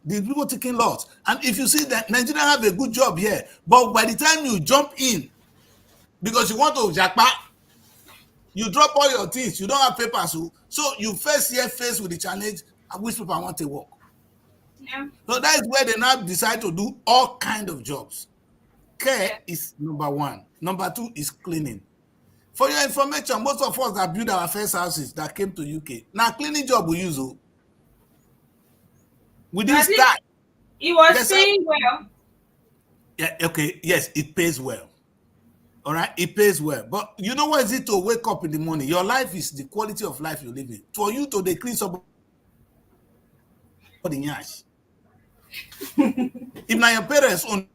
Speaker 1: The people taking laws. And if you see that Nigeria have a good job here, but by the time you jump in because you want to japa. You drop all your things. You don't have papers, so you first year faced with the challenge. Which people want to work?
Speaker 3: Yeah.
Speaker 1: So that is where they now decide to do all kind of jobs. Care is number one. Number two is cleaning. For your information, most of us that build our first houses that came to UK, now cleaning job we use. We didn't start.
Speaker 3: It was paying well.
Speaker 1: Yeah, okay, yes, it pays well. All right, it pays well. But you know what is it to wake up in the morning? Your life is the quality of life you live in. For you to decrease somebody yash. If now your parents own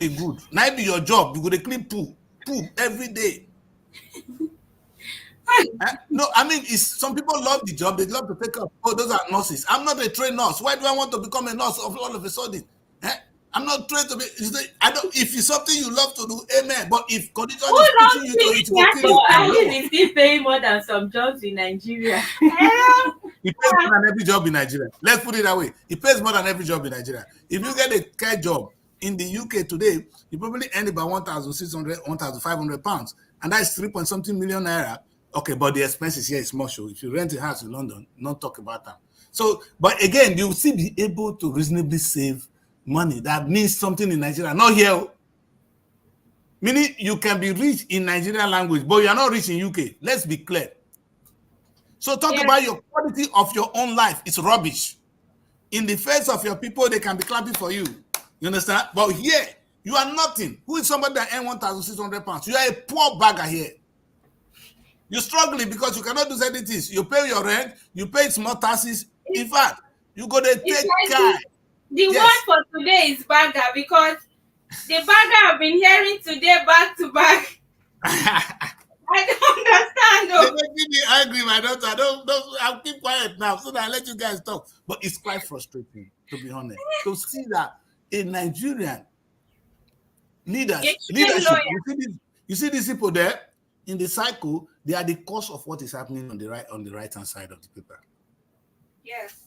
Speaker 1: a good, now be your job, you go to clean poo every day. No, I mean, some people love the job. They love to take up. Oh, those are nurses. I'm not a trained nurse. Why do I want to become a nurse all of a sudden? I'm not trained to be. I don't. If it's something you love to do, amen. But if condition is pushing you to it,
Speaker 4: at least it's still paying more than some jobs in Nigeria.
Speaker 1: It pays more than every job in Nigeria. Let's put it that way. It pays more than every job in Nigeria. If you get a care job in the UK today, you probably earn about 1,600, 1,500 pounds, and that is 3-something million naira. Okay, but the expenses here is more so. If you rent a house in London, not talk about that. So, but again, you will still be able to reasonably save money. That means something in Nigeria, not here. Meaning you can be rich in Nigerian language, but you are not rich in UK. Let's be clear. So talk about your quality of your own life. It's rubbish. In the face of your people, they can be clapping for you. You understand? But here, you are nothing. Who is somebody that earns 1,600 pounds? You are a poor bagger here. You're struggling because you cannot do certain things. You pay your rent, you pay small taxes. In fact, you go to take care.
Speaker 3: The word for today is bagger, because the bagger I've been hearing today back to back. I don't understand though.
Speaker 1: They make me angry, my daughter. Don't I'll keep quiet now so that I let you guys talk. But it's quite frustrating, to be honest, to see that a Nigerian leadership. You see these people there in the cycle, they are the cause of what is happening on the right hand side of the paper.
Speaker 3: Yes.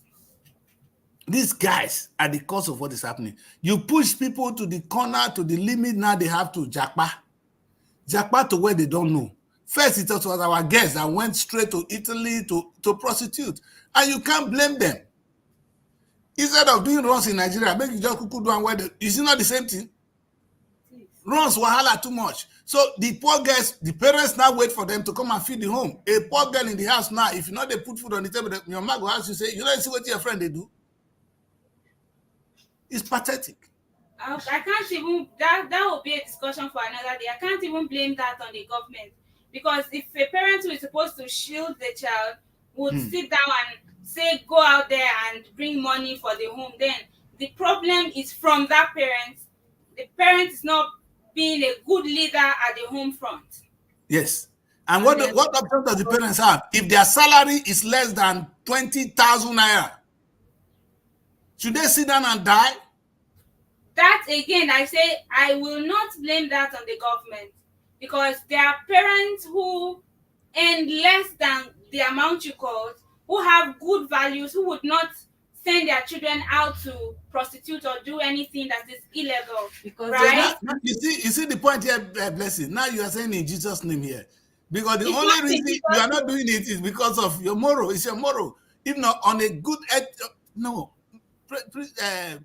Speaker 1: These guys are the cause of what is happening. You push people to the corner, to the limit. Now they have to japa to where they don't know. First, it was our guests that went straight to Italy to prostitute. And you can't blame them. Instead of doing runs in Nigeria, make you just do and where is it not the same thing? Runs wahala too much. So the poor girls, the parents now wait for them to come and feed the home. A poor girl in the house now, if you know they put food on the table, your mother will ask you, say, you don't see what your friend they do. It's pathetic.
Speaker 3: I can't even, that will be a discussion for another day. I can't even blame that on the government. Because if a parent who is supposed to shield the child would sit down and say, go out there and bring money for the home, then the problem is from that parent. The parent is not being a good leader at the home front.
Speaker 1: Yes. And what option does the parents have? If their salary is less than 20,000 naira, should they sit down and die?
Speaker 3: That again, I say I will not blame that on the government, because there are parents who earn less than the amount you called, who have good values, who would not send their children out to prostitute or do anything that is illegal. Because right?
Speaker 1: You see the point here, Blessing. Now you are saying in Jesus' name here. Because the only reason you are not doing it is because of your moral. It's your moral. If not on a good no.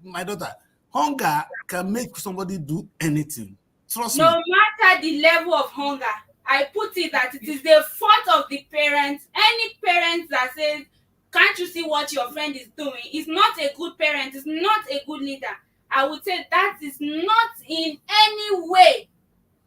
Speaker 1: My daughter, hunger can make somebody do anything. Trust me.
Speaker 3: No matter the level of hunger, I put it that it is the fault of the parents. Any parent that says, can't you see what your friend is doing, is not a good parent, is not a good leader. I would say that is not in any way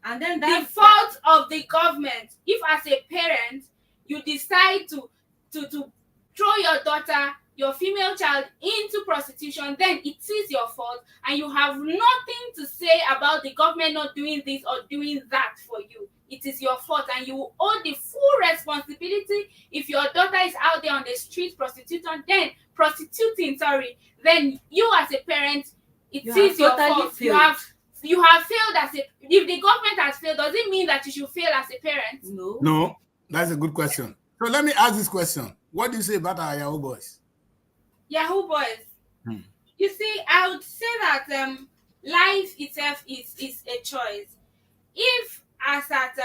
Speaker 3: and then the fault of the government. If as a parent, you decide to throw your daughter, your female child into prostitution, then it is your fault, and you have nothing to say about the government not doing this or doing that for you. It is your fault, and you owe the full responsibility. If your daughter is out there on the street prostituting, then you as a parent, it is your fault. Failed. You have failed as a. If the government has failed, does it mean that you should fail as a parent?
Speaker 1: No, that's a good question. So let me ask this question: what do you say about our Yahoo boys?
Speaker 3: Yahoo boys. You see, I would say that life itself is a choice. If as at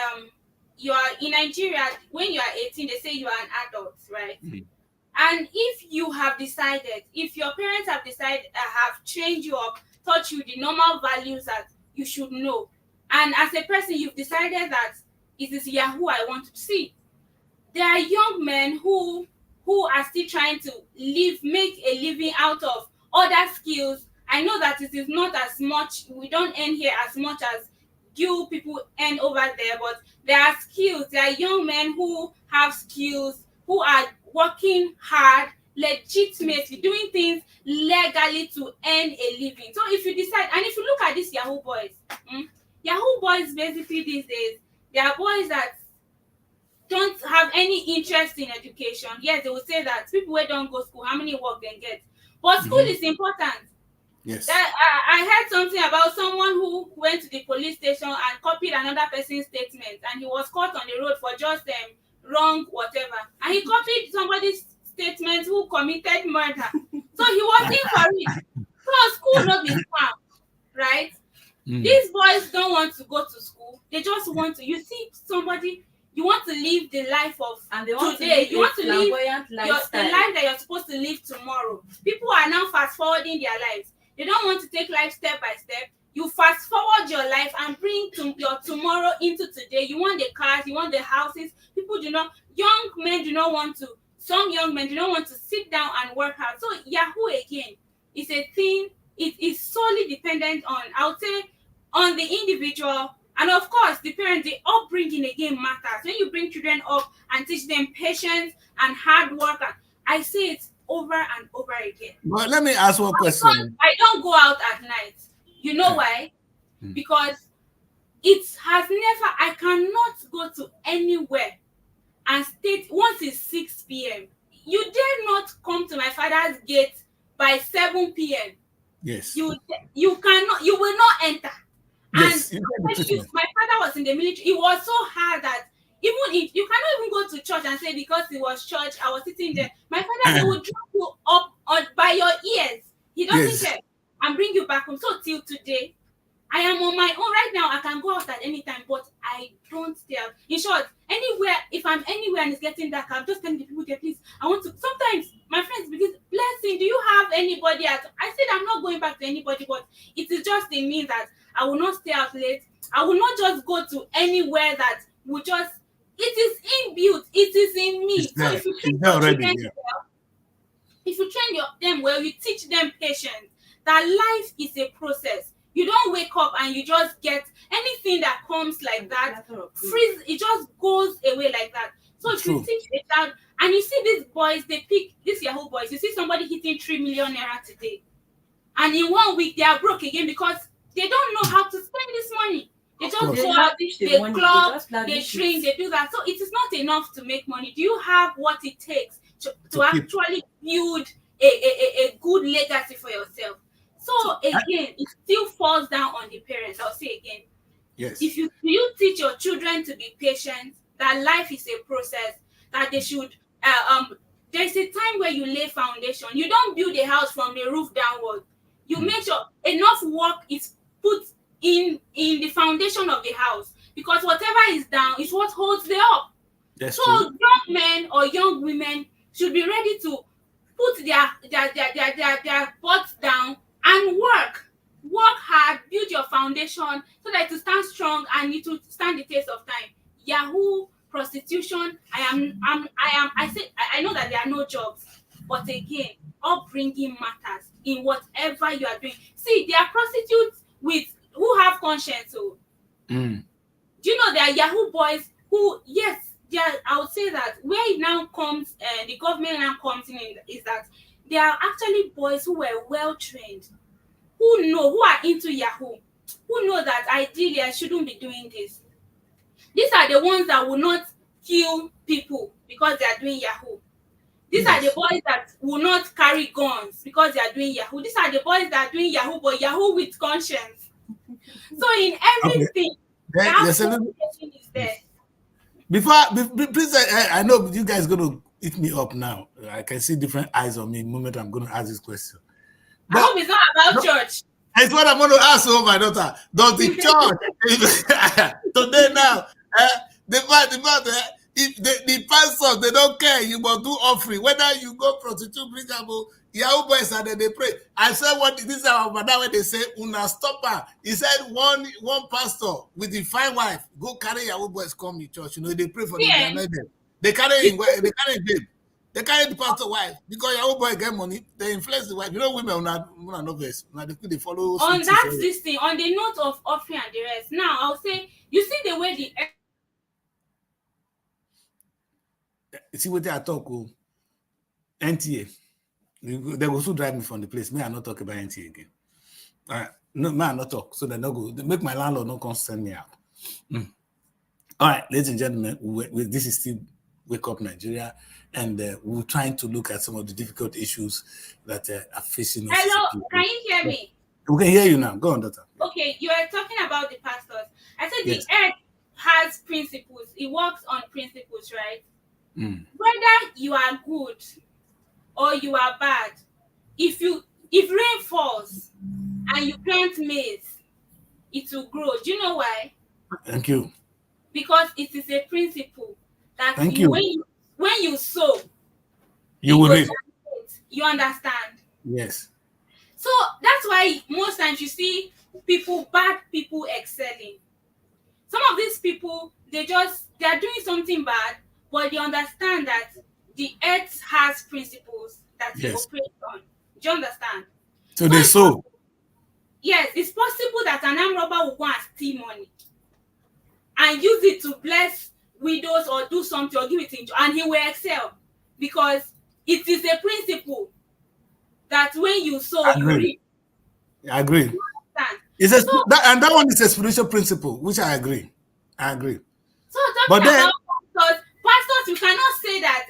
Speaker 3: you are in Nigeria, when you are 18, they say you are an adult, right? And if you have decided, if your parents have decided, have trained you up, taught you the normal values that you should know, and as a person you've decided that it is Yahoo I want to see, there are young men who are still trying to make a living out of other skills. I know that it is not as much, we don't earn here as much as you people earn over there, but there are skills. There are young men who have skills, who are working hard, legitimately doing things legally to earn a living. So if you decide, and if you look at these Yahoo boys, Yahoo boys basically these days, they are boys that don't have any interest in education. Yes, they will say that people who don't go school, how many work they get? But school is important.
Speaker 1: Yes.
Speaker 3: I heard something about someone who went to the police station and copied another person's statement, and he was caught on the road for just wrong whatever. And he copied somebody's statement who committed murder. So he was in for it. So school not be scam, right? These boys don't want to go to school. They just want to. You see somebody, you want to live the life of
Speaker 4: and they want
Speaker 3: today.
Speaker 4: To
Speaker 3: you want to live
Speaker 4: the life
Speaker 3: that you're supposed to live tomorrow. People are now fast forwarding their lives. They don't want to take life step by step. You fast forward your life and bring your tomorrow into today. You want the cars, you want the houses. People do not, young men do not want to, some young men do not want to sit down and work hard. So Yahoo again is a thing, it is solely dependent on, I would say, on the individual. And of course, the parents, the upbringing again matters. When you bring children up and teach them patience and hard work, I say it over and over again.
Speaker 1: But let me ask one question.
Speaker 3: I don't go out at night. You know why? Because it has never, I cannot go to anywhere and stay once it's 6 p.m. You dare not come to my father's gate by 7 p.m.
Speaker 1: Yes.
Speaker 3: You cannot, you will not enter.
Speaker 1: Yes,
Speaker 3: and my father was in the military. It was so hard that even if you cannot even go to church and say because it was church, I was sitting there. My father would drop you up by your ears. He doesn't care and bring you back home. So till today, I am on my own right now. I can go out at any time, but I don't stay out. In short, anywhere, if I'm anywhere and it's getting dark, I'm just telling the people there, please, I want to. Sometimes my friends begin, Blessing, do you have anybody at? I said I'm not going back to anybody, but it is just in me that I will not stay out late. I will not just go to anywhere that will just. It is inbuilt. It is in me. So if you train your children well, if you train them well, you teach them patience. That life is a process. You don't wake up and you just get anything that comes like that. Freeze. It just goes away like that. So if you teach a child, and you see these boys, they pick these Yahoo boys. You see somebody hitting 3 million naira today, and in 1 week they are broke again because they don't know how to spend this money. They just go out, they club, they drink, they do that. So it is not enough to make money. Do you have what it takes to actually build a good legacy for yourself? So again, it still falls down on the parents. I'll say again.
Speaker 1: Yes.
Speaker 3: If you teach your children to be patient, that life is a process, that they should there's a time where you lay foundation. You don't build a house from the roof downward. You make sure enough work is put in the foundation of the house, because whatever is down is what holds the up.
Speaker 1: That's
Speaker 3: so
Speaker 1: true.
Speaker 3: Young men or young women should be ready to put their butts down and work hard, build your foundation so that it will stand strong and it will stand the test of time. Yahoo, prostitution, I know that there are no jobs, but again, upbringing matters in whatever you are doing. See, there are prostitutes who have conscience. So, do you know there are Yahoo boys who, yes, I would say that where it now comes, the government now comes in is that there are actually boys who were well trained, who are into Yahoo, who know that ideally I shouldn't be doing this. These are the ones that will not kill people because they are doing Yahoo. These are the boys that will not carry guns because they are doing Yahoo. These are the boys that are doing Yahoo, but Yahoo with conscience. So in everything,
Speaker 1: there's a little
Speaker 3: is there.
Speaker 1: Please, I know you guys are going to eat me up now. I can see different eyes on me the moment I'm going to ask this question.
Speaker 3: I hope it's not about church.
Speaker 1: It's what I'm going to ask you, my daughter. Does the church today now, if the pastors, they don't care, you must do offering. Whether you go prostitute, bring up Yahoo boys and then they pray. I said, what this is our mother when they say, Una stop her. He said, one pastor with the fine wife, go carry Yahoo boys come to church. You know, they pray for them. They carry him, they carry him. They carry the pastor wife because your old boy get money. They influence the wife. You know, women are not verse. They follow.
Speaker 3: On that this thing, on the note of offering and the rest. Now I'll say, you see the way the.
Speaker 1: See what I talk. NTA. They will still drive me from the place. Me, I not talk about NTA again. No, man, I not talk. So they not go. They make my landlord not come send me out. All right, ladies and gentlemen, this is still Wake Up Nigeria, and we're trying to look at some of the difficult issues that are facing us.
Speaker 3: Hello, can you hear me?
Speaker 1: We can hear you now. Go on, daughter.
Speaker 3: Okay, you are talking about the pastors. I said
Speaker 1: yes.
Speaker 3: The earth has principles. It works on principles, right? Whether you are good or you are bad, if rain falls and you plant maize, it will grow. Do you know why?
Speaker 1: Thank you.
Speaker 3: Because it is a principle that when you sow,
Speaker 1: you will reap.
Speaker 3: You understand?
Speaker 1: Yes.
Speaker 3: So that's why most times you see bad people excelling. Some of these people, they are doing something bad, but they understand that the earth has principles that they operate on. Do you understand?
Speaker 1: So they sow.
Speaker 3: Yes, it's possible that an armed robber will go and steal money and use it to bless widows or do something or give it into, and he will excel because it is a principle that when you sow, you reap.
Speaker 1: I agree. And that one is a spiritual principle, which I agree.
Speaker 3: So talking about pastors, you cannot say that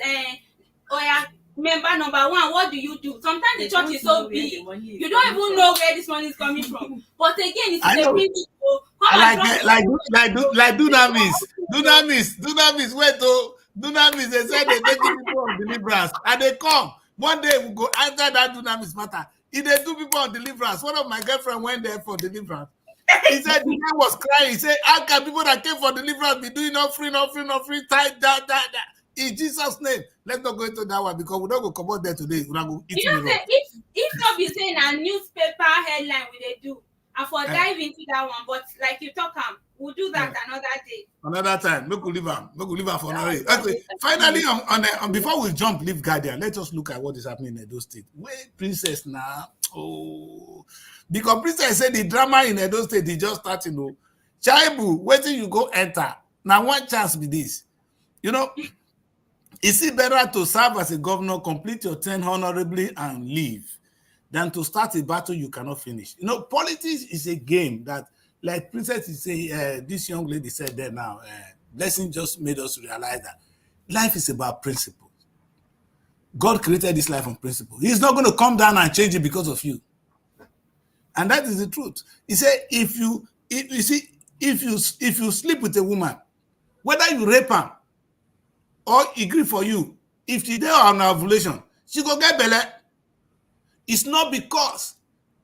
Speaker 3: member number one, what do you do? Sometimes the church is so big, you don't even know where this money is coming from. But again, it's a principle.
Speaker 1: Like Dunamis, wait, Dunamis, they said they take people on deliverance, and they come. One day we go answer that Dunamis matter. If they do people on deliverance, one of my girlfriend went there for deliverance. He said the man was crying. He said, how can people that came for deliverance be doing offering, tight, that? In Jesus' name, let's not go into that one because we don't go come out there today. We're going to
Speaker 3: if not be saying a newspaper headline we they do, and for dive into that one, but like you talk we'll do that another day.
Speaker 1: Another time. Make we leave her for another day. Okay. Finally, on before we jump, leave Guardian, let us look at what is happening in Edo State. Where Princess now? Because Princess said the drama in Edo State is just starting. Chaibu, wait till you go enter. Now, one chance be this. You know, is it better to serve as a governor, complete your term honorably, and leave, than to start a battle you cannot finish? You know, politics is a game that, like Princess is saying, this young lady said there now, Blessing just made us realize that life is about principles. God created this life on principle. He's not going to come down and change it because of you. And that is the truth. He said, if you sleep with a woman, whether you rape her or agree for you, if she there on ovulation, she go get belly. It's not because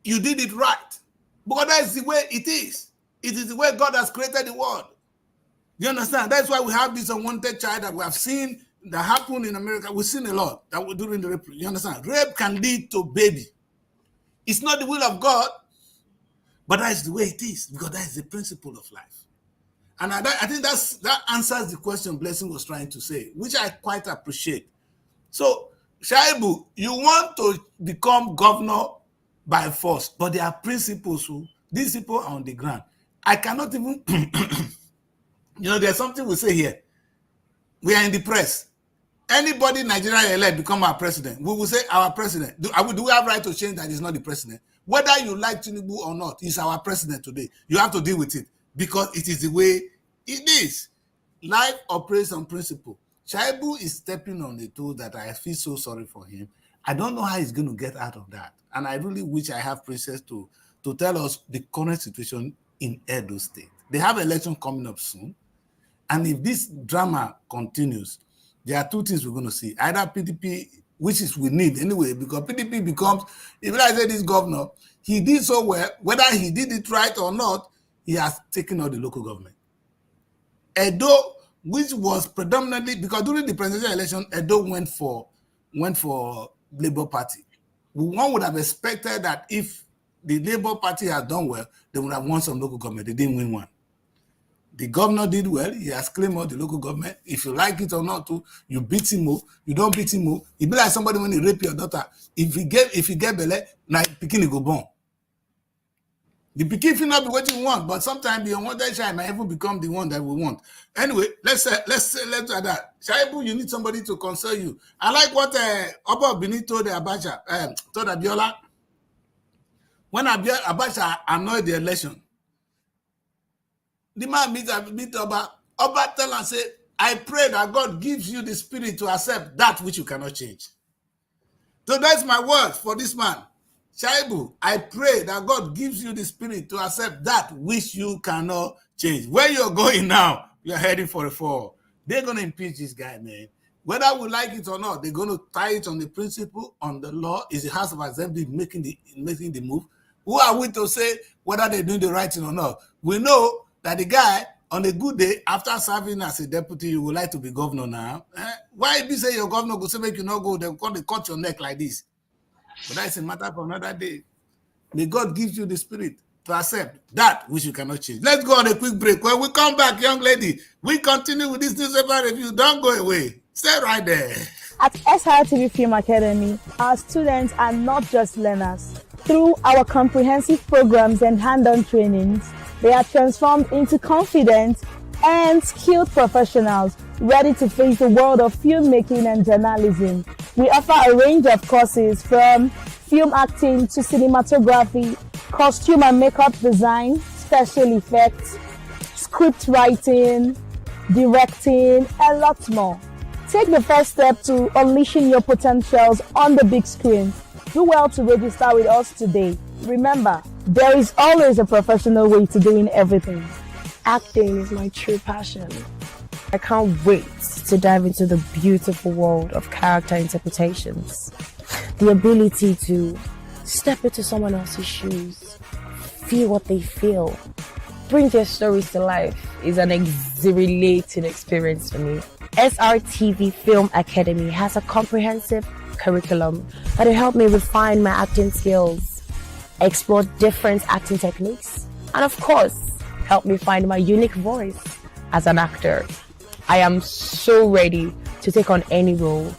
Speaker 1: you did it right, because that is the way it is. It is the way God has created the world. Do you understand? That's why we have this unwanted child that we have seen that happen in America. We've seen a lot that we're doing the rape. You understand? Rape can lead to baby. It's not the will of God, but that is the way it is, because that is the principle of life. And I think that answers the question Blessing was trying to say, which I quite appreciate. So, Shaibu, you want to become governor by force, but there are principles. These people are on the ground. I cannot even, there's something we say here. We are in the press. Anybody Nigeria elect become our president, we will say our president. Do we have right to change that he's not the president? Whether you like Tinubu or not, he's our president today. You have to deal with it because it is the way it is. Life operates on principle. Shaibu is stepping on the toe that I feel so sorry for him. I don't know how he's going to get out of that. And I really wish I have Princess to tell us the current situation in Edo State. They have election coming up soon. And if this drama continues, there are two things we're going to see. Either PDP which is we need anyway, because PDP becomes, if I say this governor, he did so well, whether he did it right or not, he has taken all the local government. Edo, which was predominantly, because during the presidential election, Edo went for Labour Party. One would have expected that if the Labour Party had done well, they would have won some local government. They didn't win one. The governor did well. He has claimed all the local government. If you like it or not, too, you beat him up. You don't beat him up. It be like somebody when he rape your daughter. If you get belle, now pikin go born. The pikin will not be what you want, but sometimes the unwanted child might even become the one that we want. Anyway, let's do that. Shaibu, you need somebody to console you. I like what Oba Bini told Abacha, told Abiola. When Abacha annoyed the election, the man meet Oba. Oba tell and say, I pray that God gives you the spirit to accept that which you cannot change. So that's my word for this man. Shaibu, I pray that God gives you the spirit to accept that which you cannot change. Where you're going now, you're heading for a fall. They're going to impeach this guy, man. Whether we like it or not, they're going to tie it on the principle, on the law. Is the House of Assembly making the move? Who are we to say whether they're doing the right thing or not? We know that the guy, on a good day, after serving as a deputy, you would like to be governor now. Why if you say your governor go say make you not go, they'll cut your neck like this? But that's a matter for another day. May God give you the spirit to accept that which you cannot change. Let's go on a quick break. When we come back, young lady, we continue with this newspaper review. Don't go away. Stay right there.
Speaker 5: At SRTV Film Academy, our students are not just learners. Through our comprehensive programs and hand-on trainings, they are transformed into confident and skilled professionals ready to face the world of filmmaking and journalism. We offer a range of courses from film acting to cinematography, costume and makeup design, special effects, script writing, directing, and lots more. Take the first step to unleashing your potentials on the big screen. Do well to register with us today. Remember, there is always a professional way to doing everything. Acting is my true passion. I can't wait to dive into the beautiful world of character interpretations. The ability to step into someone else's shoes, feel what they feel, bring their stories to life is an exhilarating experience for me. SRTV Film Academy has a comprehensive curriculum that will help me refine my acting skills, explore different acting techniques, and of course, help me find my unique voice as an actor. I am so ready to take on any role,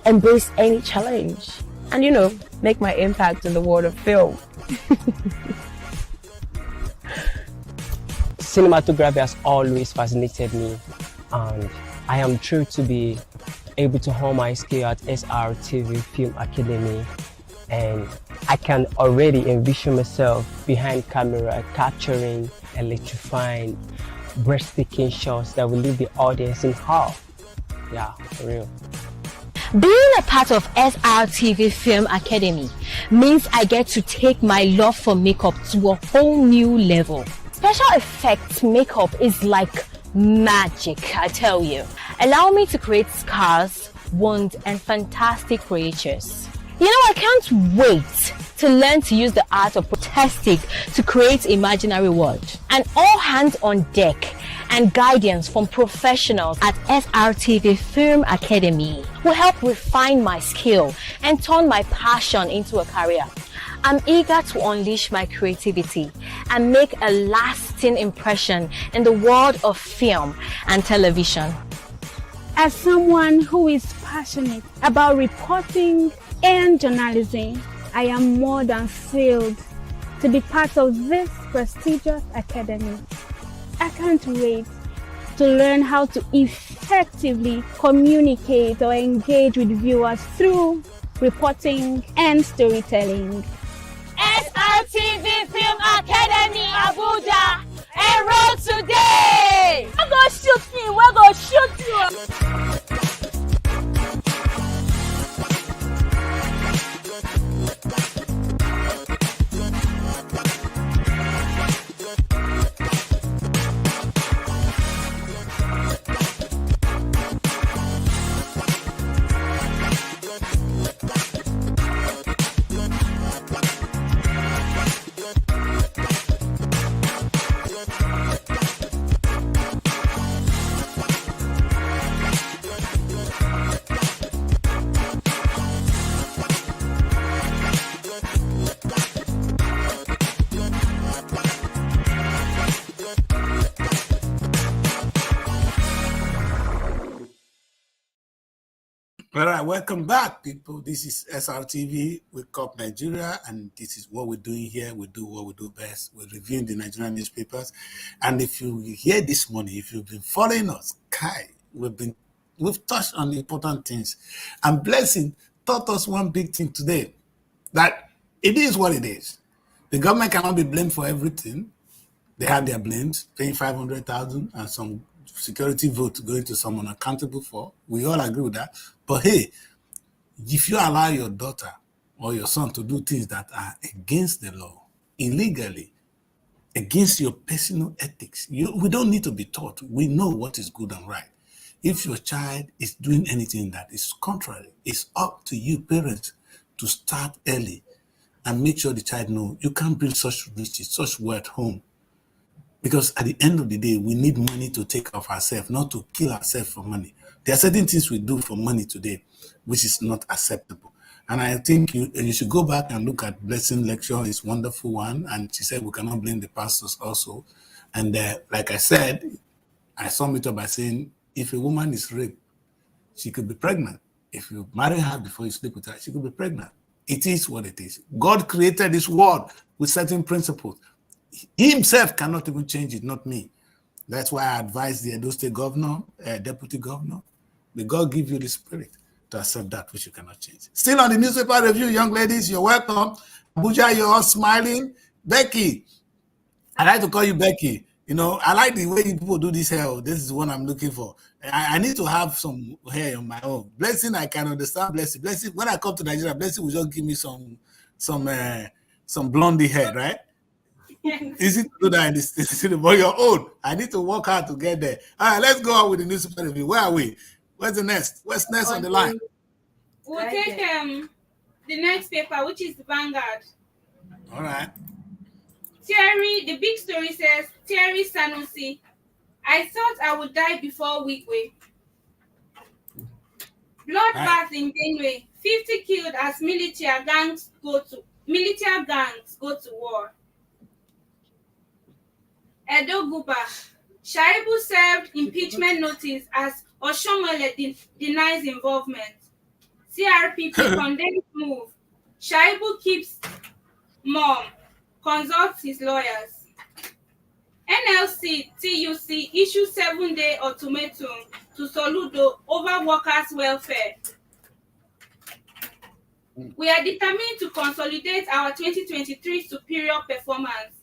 Speaker 5: embrace any challenge, and make my impact in the world of film.
Speaker 6: Cinematography has always fascinated me, and I am thrilled to be able to hone my skill at SRTV Film Academy, and I can already envision myself behind camera capturing, electrifying, breathtaking shots that will leave the audience in awe. Yeah, for real.
Speaker 7: Being a part of SRTV Film Academy means I get to take my love for makeup to a whole new level. Special effects makeup is like magic, I tell you. Allow me to create scars, wounds, and fantastic creatures. I can't wait to learn to use the art of prosthetic to create imaginary world. And all hands on deck and guidance from professionals at SRTV Film Academy will help refine my skill and turn my passion into a career. I'm eager to unleash my creativity and make a lasting impression in the world of film and television.
Speaker 3: As someone who is passionate about reporting and journalism, I am more than thrilled to be part of this prestigious academy. I can't wait to learn how to effectively communicate or engage with viewers through reporting and storytelling.
Speaker 7: SRTV Film Academy Abuja, enroll today! We're gonna shoot me, we're gonna shoot you!
Speaker 1: All right, welcome back, people. This is SRTV, Wake Up Nigeria, and this is what we're doing here. We do what we do best. We're reviewing the Nigerian newspapers. And if you hear this morning, if you've been following us, Kai, we've touched on the important things. And Blessing taught us one big thing today, that it is what it is. The government cannot be blamed for everything. They have their blames, paying 500,000 and some security vote going to someone accountable for. We all agree with that. But hey, if you allow your daughter or your son to do things that are against the law, illegally, against your personal ethics, we don't need to be taught. We know what is good and right. If your child is doing anything that is contrary, it's up to you, parents, to start early and make sure the child knows you can't bring such riches, such wealth home. Because at the end of the day, we need money to take care of ourselves, not to kill ourselves for money. There are certain things we do for money today, which is not acceptable. And I think you should go back and look at Blessing lecture. It's a wonderful one. And she said we cannot blame the pastors also. And like I said, I sum it up by saying, if a woman is raped, she could be pregnant. If you marry her before you sleep with her, she could be pregnant. It is what it is. God created this world with certain principles. He himself cannot even change it, not me. That's why I advise the Edo State governor, deputy governor, may God give you the spirit to accept that which you cannot change. Still on the newspaper review, young ladies, you're welcome. Abuja, you're all smiling. Becky, I like to call you Becky. You know, I like the way people do this hair. This is what I'm looking for. I need to have some hair on my own. Blessing, I can understand Blessing. Blessing, when I come to Nigeria, Blessing will just give me some blondie hair, right? Easy to do that in the city, but your own. I need to work hard to get there. All right, let's go on with the newspaper review. Where are we? Where's the next? What's next on the line?
Speaker 3: We'll take the next paper, which is the Vanguard.
Speaker 1: All right.
Speaker 3: Thierry, the big story says, Thierry Sanusi, I thought I would die before Wigwe. Bloodbath in Benue, 50 killed as military gangs go to war. Edo Guba, Shaibu served impeachment notice as Oshomole denies involvement. CRPP condemns move. Shaibu keeps mum, consults his lawyers. NLC TUC issue 7-day ultimatum to Soludo over workers' welfare. We are determined to consolidate our 2023 superior performance,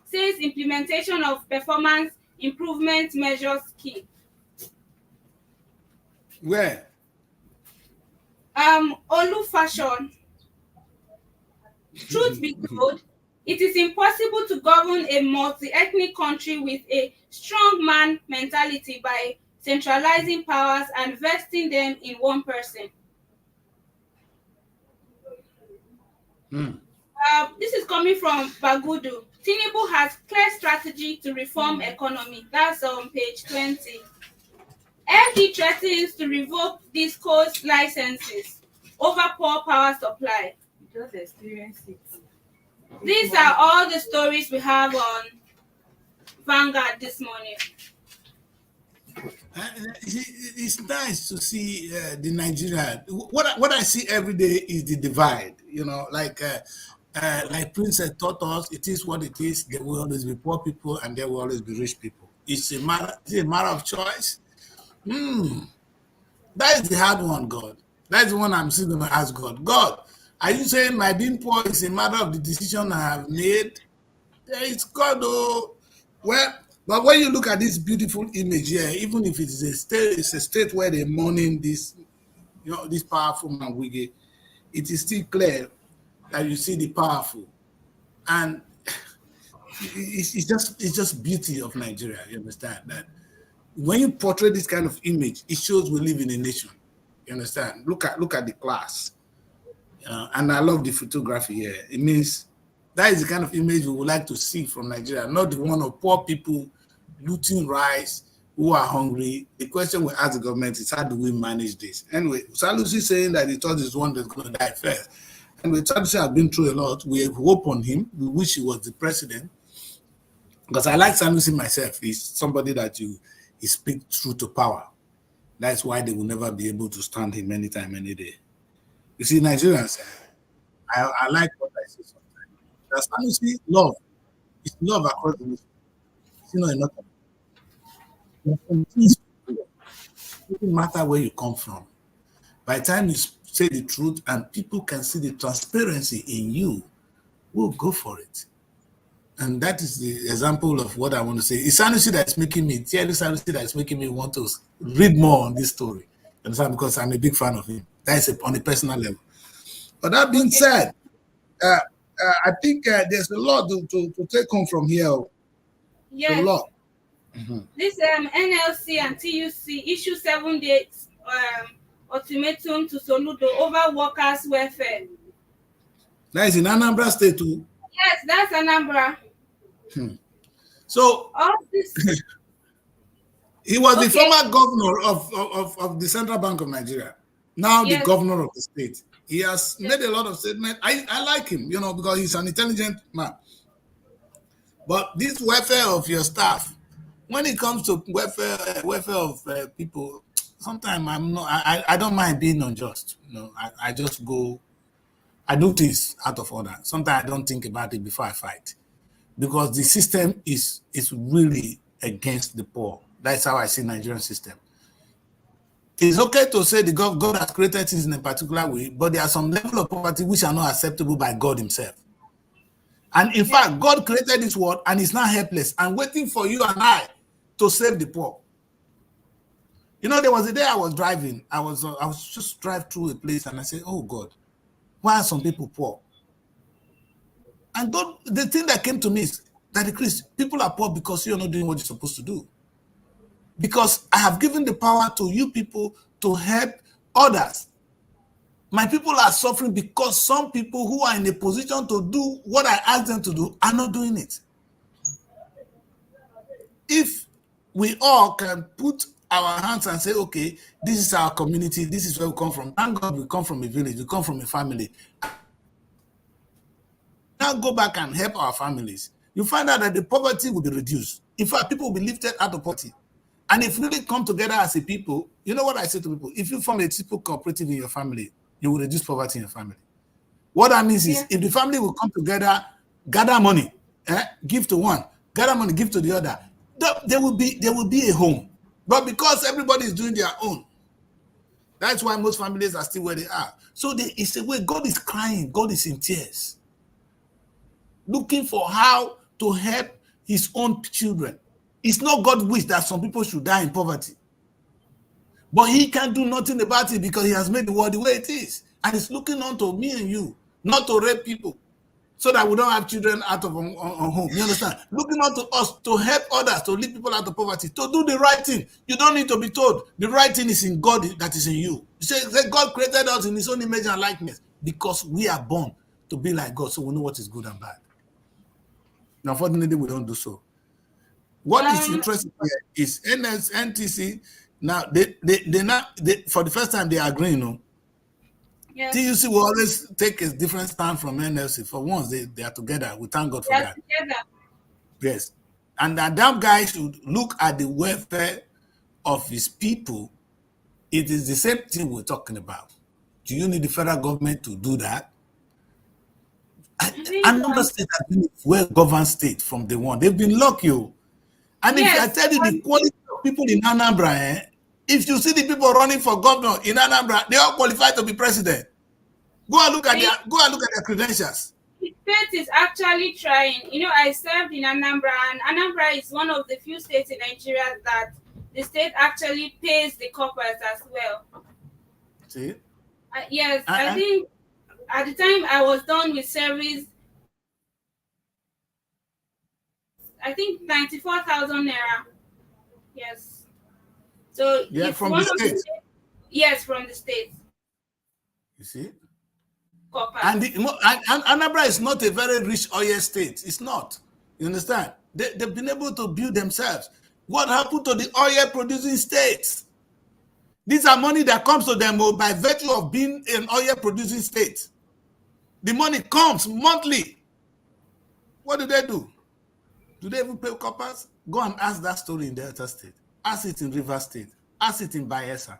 Speaker 3: says implementation of performance improvement measures key.
Speaker 1: Where?
Speaker 3: Olu Fashion. Truth be told, it is impossible to govern a multi-ethnic country with a strong man mentality by centralizing powers and vesting them in one person. This is coming from Bagudu. Tinubu has clear strategy to reform economy. That's on page 20. MD threatens to revoke disco's licenses over poor power supply.
Speaker 4: Just experience it.
Speaker 3: These are all the stories we have on Vanguard this morning.
Speaker 1: It's nice to see the Nigeria. What I see every day is the divide. You know, like Princess taught us, it is what it is. There will always be poor people and there will always be rich people. It's a matter of choice. That is the hard one, God. That's the one I'm still going to ask God. God, are you saying my being poor is a matter of the decision I have made? It's God, oh. Well, but when you look at this beautiful image here, even if it is a state where they're mourning this, this powerful man, Wige, it is still clear that you see the powerful. And it's just beauty of Nigeria, you understand? That when you portray this kind of image, it shows we live in a nation. You understand? Look at the class. And I love the photography here. It means that is the kind of image we would like to see from Nigeria, not the one of poor people looting rice, who are hungry. The question we ask the government is, how do we manage this? Anyway, Sanusi saying that he thought he's one that's going to die first. And Sanusi has been through a lot. We have hope on him. We wish he was the president. Because I like Sanusi myself. He's somebody that he speaks true to power. That's why they will never be able to stand him anytime, any day. You see, Nigerians, I like what I say sometimes. That's how you see love. It's love across the nation. You know, enough. It doesn't matter where you come from. By the time you say the truth and people can see the transparency in you, we'll go for it. And that is the example of what I want to say. It's Sanusi that's making me, Thierry Sanusi that's making me want to read more on this story. Understand? Because I'm a big fan of him. That's on a personal level. But that being said, I think there's a lot to take home from here.
Speaker 3: Yes.
Speaker 1: A lot.
Speaker 3: This NLC and TUC issue 7 days ultimatum to Soludo over workers' welfare.
Speaker 1: That is in Anambra State too.
Speaker 3: Yes, that's Anambra.
Speaker 1: So
Speaker 3: all this.
Speaker 1: He was the former governor of the Central Bank of Nigeria. Now the governor of the state. He has made a lot of statements. I like him, you know, because he's an intelligent man. But this welfare of your staff, when it comes to welfare of people, sometimes I don't mind being unjust. You know, I just go, I do things out of order. Sometimes I don't think about it before I fight, because the system is really against the poor. That's how I see Nigerian system. It's okay to say the God has created things in a particular way, but there are some level of poverty which are not acceptable by God himself. And in fact, God created this world and is not helpless and waiting for you and I to save the poor. You know, there was a day I was driving. I was just driving through a place and I said, oh God, why are some people poor? And God, the thing that came to me is that, Chris, people are poor because you're not doing what you're supposed to do. Because I have given the power to you people to help others. My people are suffering because some people who are in a position to do what I asked them to do are not doing it. If we all can put our hands and say, okay, this is our community, this is where we come from. Thank God we come from a village, we come from a family. Now go back and help our families. You find out that the poverty will be reduced. In fact, people will be lifted out of poverty. And if we really come together as a people, you know what I say to people? If you form a simple cooperative in your family, you will reduce poverty in your family. What that means is if the family will come together, gather money, give to one, gather money, give to the other, there will be a home. But because everybody is doing their own, that's why most families are still where they are. So it's a way God is crying, God is in tears, looking for how to help his own children. It's not God's wish that some people should die in poverty. But he can't do nothing about it because he has made the world the way it is. And he's looking on to me and you, not to rape people, so that we don't have children out of home. You understand? Looking on to us to help others, to lead people out of poverty, to do the right thing. You don't need to be told. The right thing is in God that is in you. You say God created us in his own image and likeness because we are born to be like God, so we know what is good and bad. Now, unfortunately, we don't do so. What is interesting here is NTC. Now they for the first time they are agreeing. You know, TUC will always take a different stand from NLC. For once they are together. We thank God for that. Together. Yes, and that guy should look at the welfare of his people. It is the same thing we're talking about. Do you need the federal government to do that? Another state has been well-governed state from day one. They've been lucky. And if I tell you the quality of people in Anambra, if you see the people running for governor in Anambra, they all qualified to be president. Go and look at their credentials.
Speaker 3: The state is actually trying. You know, I served in Anambra, and Anambra is one of the few states in Nigeria that the state actually pays the corporates as well.
Speaker 1: See?
Speaker 3: Yes, I think at the time I was done with service, I think 94,000 naira. Yes. So
Speaker 1: from the state.
Speaker 3: Yes, from the state.
Speaker 1: You see?
Speaker 3: Corporate.
Speaker 1: And Anambra is not a very rich oil state. It's not. You understand? They've been able to build themselves. What happened to the oil producing states? These are money that comes to them by virtue of being an oil producing state. The money comes monthly. What do? Do they even pay coppers? Go and ask that story in Delta State. Ask it in River State. As it in Bayelsa.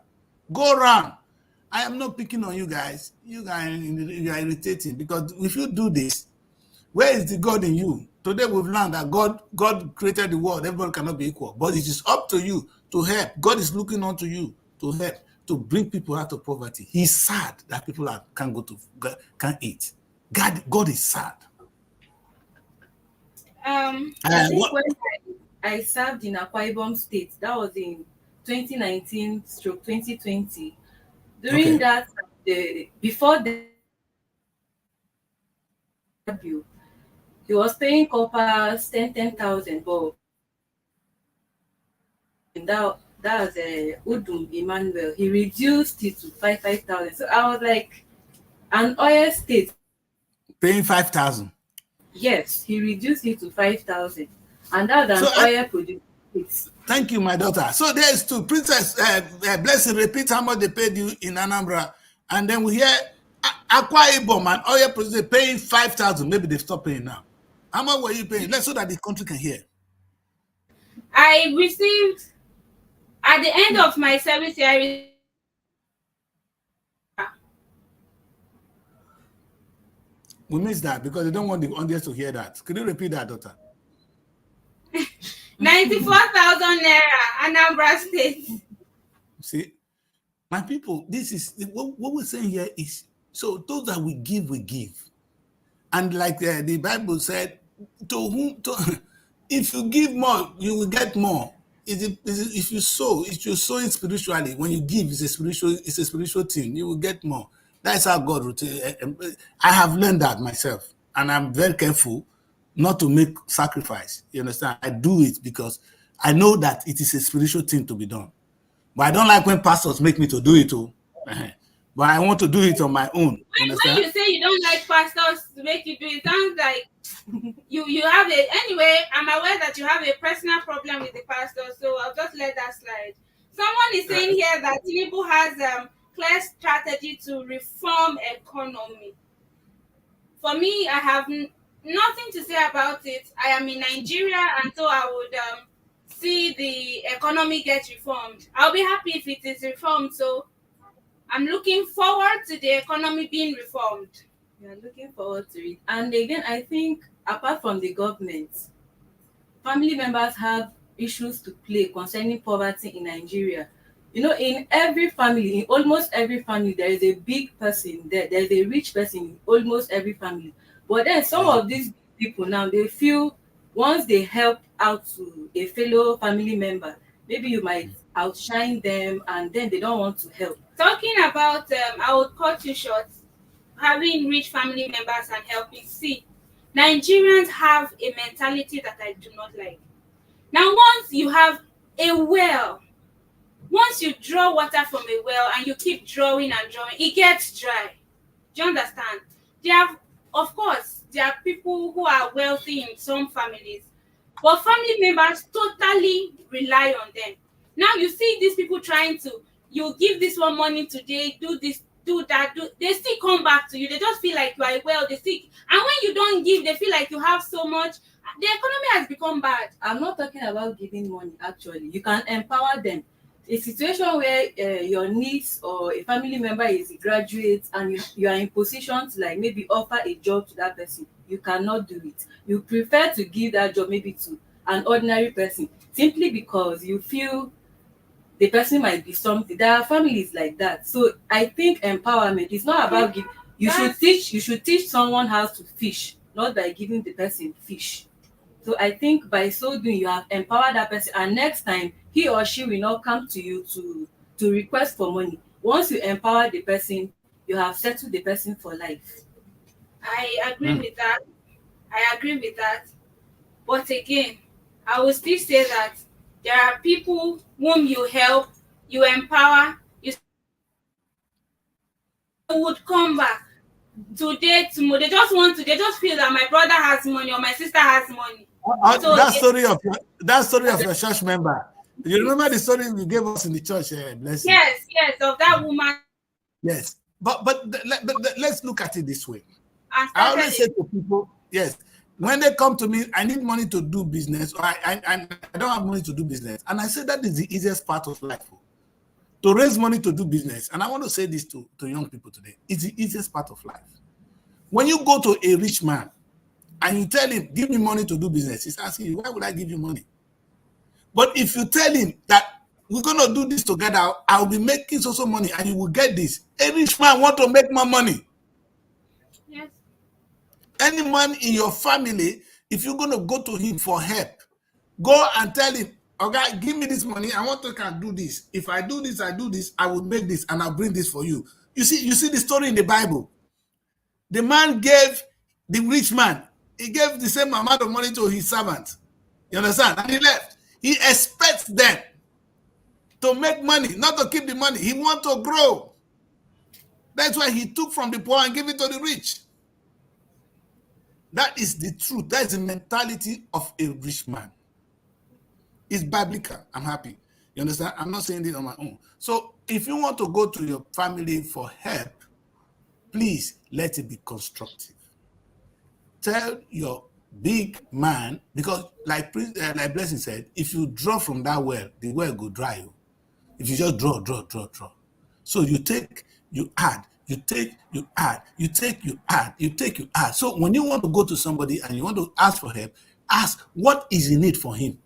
Speaker 1: Go around. I am not picking on you guys. You are irritating, because if you do this, where is the God in you? Today we've learned that God created the world. Everyone cannot be equal. But it is up to you to help. God is looking on to you to help, to bring people out of poverty. He's sad that people can't eat. God is sad.
Speaker 4: I think when I served in Akwa Ibom State, that was in 2019/2020. During that, before the bill, he was paying coppers 10,000, but that was Udum Emmanuel. He reduced it to 5,000. So I was like, an oil state
Speaker 1: paying 5,000.
Speaker 4: Yes, he reduced it to 5,000, and that's an oil producing.
Speaker 1: Thank you, my daughter. So there's two. Princess Blessing, repeat how much they paid you in Anambra, and then we hear Akwa Ibom and oil producer paying 5,000. Maybe they stop paying now. How much were you paying? Let's so that the country can hear.
Speaker 3: I received at the end of my service year.
Speaker 1: We missed that because they don't want the audience to hear that. Could you repeat that, daughter?
Speaker 3: 94,000 naira, Anambra State.
Speaker 1: See, my people, this is what we're saying here is, so those that we give, and like the Bible said, if you give more, you will get more. If you sow, if you sow it spiritually, when you give, it's a spiritual thing. You will get more. That's how God will tell you. I have learned that myself, and I'm very careful not to make sacrifice. You understand? I do it because I know that it is a spiritual thing to be done. But I don't like when pastors make me to do it too. But I want to do it on my own.
Speaker 3: When you say you don't like pastors to make you do it, sounds like you have anyway, I'm aware that you have a personal problem with the pastor, so I'll just let that slide. Someone is saying here that Tinubu has clear strategy to reform economy. For me, I have nothing to say about it. I am in Nigeria, and so I would see the economy get reformed. I'll be happy if it is reformed. So I'm looking forward to the economy being reformed.
Speaker 4: We are looking forward to it. And again, I think apart from the government, family members have issues to play concerning poverty in Nigeria. You know, in every family, in almost every family, there is a big person there. There's a rich person in almost every family. But then some of these people now, they feel once they help out to a fellow family member, maybe you might outshine them, and then they don't want to help.
Speaker 3: Talking about, I would cut you short, having rich family members and helping. See, Nigerians have a mentality that I do not like. Now, once you have a well, once you draw water from a well and you keep drawing and drawing, it gets dry. Do you understand? Of course, there are people who are wealthy in some families, but family members totally rely on them. Now you see these people trying to, you give this one money today, do this, do that, they still come back to you. They just feel like you are well, and when you don't give, they feel like you have so much. The economy has become bad.
Speaker 4: I'm not talking about giving money, actually. You can empower them. A situation where your niece or a family member is a graduate and you are in position to like maybe offer a job to that person, you cannot do it. You prefer to give that job maybe to an ordinary person simply because you feel the person might be something. There are families like that. So I think empowerment is not about giving. You should teach someone how to fish, not by giving the person fish. So I think by so doing, you have empowered that person, and next time he or she will not come to you to request for money. Once you empower the person, you have settled the person for life.
Speaker 3: I agree with that. But again, I will still say that there are people whom you help, you empower, you would come back today, tomorrow. They just feel that my brother has money or my sister has money.
Speaker 1: So that story of your church member. You remember the story you gave us in the church, Blessing?
Speaker 3: Yes, of that woman.
Speaker 1: Yes, but let's look at it this way. I always say to people, yes, when they come to me, I need money to do business, or I don't have money to do business, and I say that is the easiest part of life. to raise money to do business. And I want to say this to young people today. It's the easiest part of life. When you go to a rich man and you tell him, give me money to do business, he's asking you, why would I give you money? But if you tell him that we're going to do this together, I'll be making so money and you will get this. A rich man want to make more money.
Speaker 3: Yes.
Speaker 1: Any man in your family, if you're going to go to him for help, go and tell him, okay, give me this money. I want to can do this. If I do this, I will make this and I'll bring this for you. You see the story in the Bible. The man gave the rich man, he gave the same amount of money to his servants. You understand? And he left. He expects them to make money, not to keep the money. He wants to grow. That's why he took from the poor and gave it to the rich. That is the truth. That is the mentality of a rich man. It's biblical. I'm happy. You understand? I'm not saying this on my own. So if you want to go to your family for help, please let it be constructive. Tell your big man, because like Blessing said, if you draw from that well, the well will dry you. If you just draw. So you take, you add, you take, you add, you take, you add, you take, you add. So when you want to go to somebody and you want to ask for help, ask what is in it for him.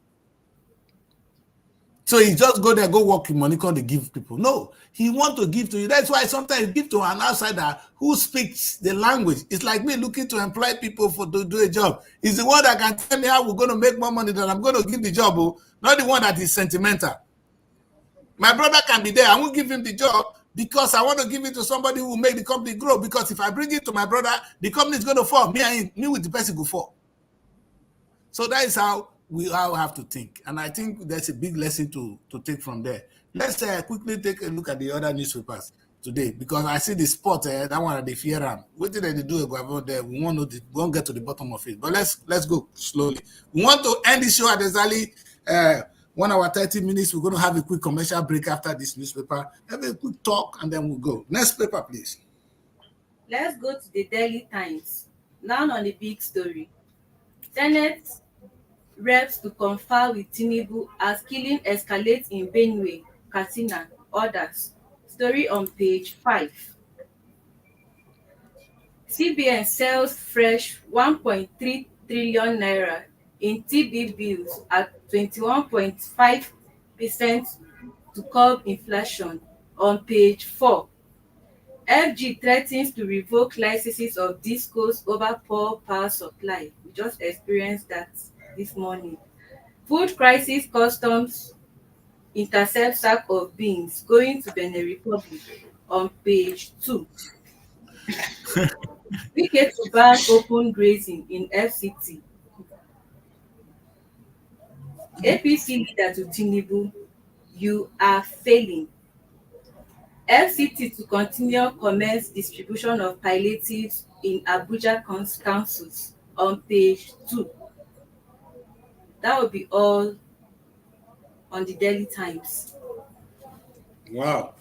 Speaker 1: So he just go there, go work with money, because they give people. No, he want to give to you. That's why sometimes you give to an outsider who speaks the language. It's like me looking to employ people to do a job. He's the one that can tell me how we're going to make more money than I'm going to give the job, not the one that is sentimental. My brother can be there. I won't give him the job because I want to give it to somebody who will make the company grow. Because if I bring it to my brother, the company is going to fall. Me with the person will fall. So that is how we all have to think. And I think that's a big lesson to take from there. Let's quickly take a look at the other newspapers today, because I see the spot, that one, the fear. What did they do about there? We won't get to the bottom of it. But let's go slowly. We want to end the show at exactly 1 hour 30 minutes. We're going to have a quick commercial break after this newspaper. Have a quick talk and then we'll go. Next paper, please.
Speaker 4: Let's go to the Daily Times. Now on the big story. Senate reps to confer with Tinubu as killing escalates in Benue, Katsina, others. Story on page 5. CBN sells fresh 1.3 trillion naira in TB bills at 21.5% to curb inflation on page 4. FG threatens to revoke licenses of discos over poor power supply. We just experienced that this morning. Food crisis, customs intercept sack of beans going to Benin Republic on page 2. Wike to ban open grazing in FCT. APC leader to Tinubu, you are failing. FCT to continue commence distribution of palliatives in Abuja councils on page 2. That will be all on the Daily Times.
Speaker 1: Wow.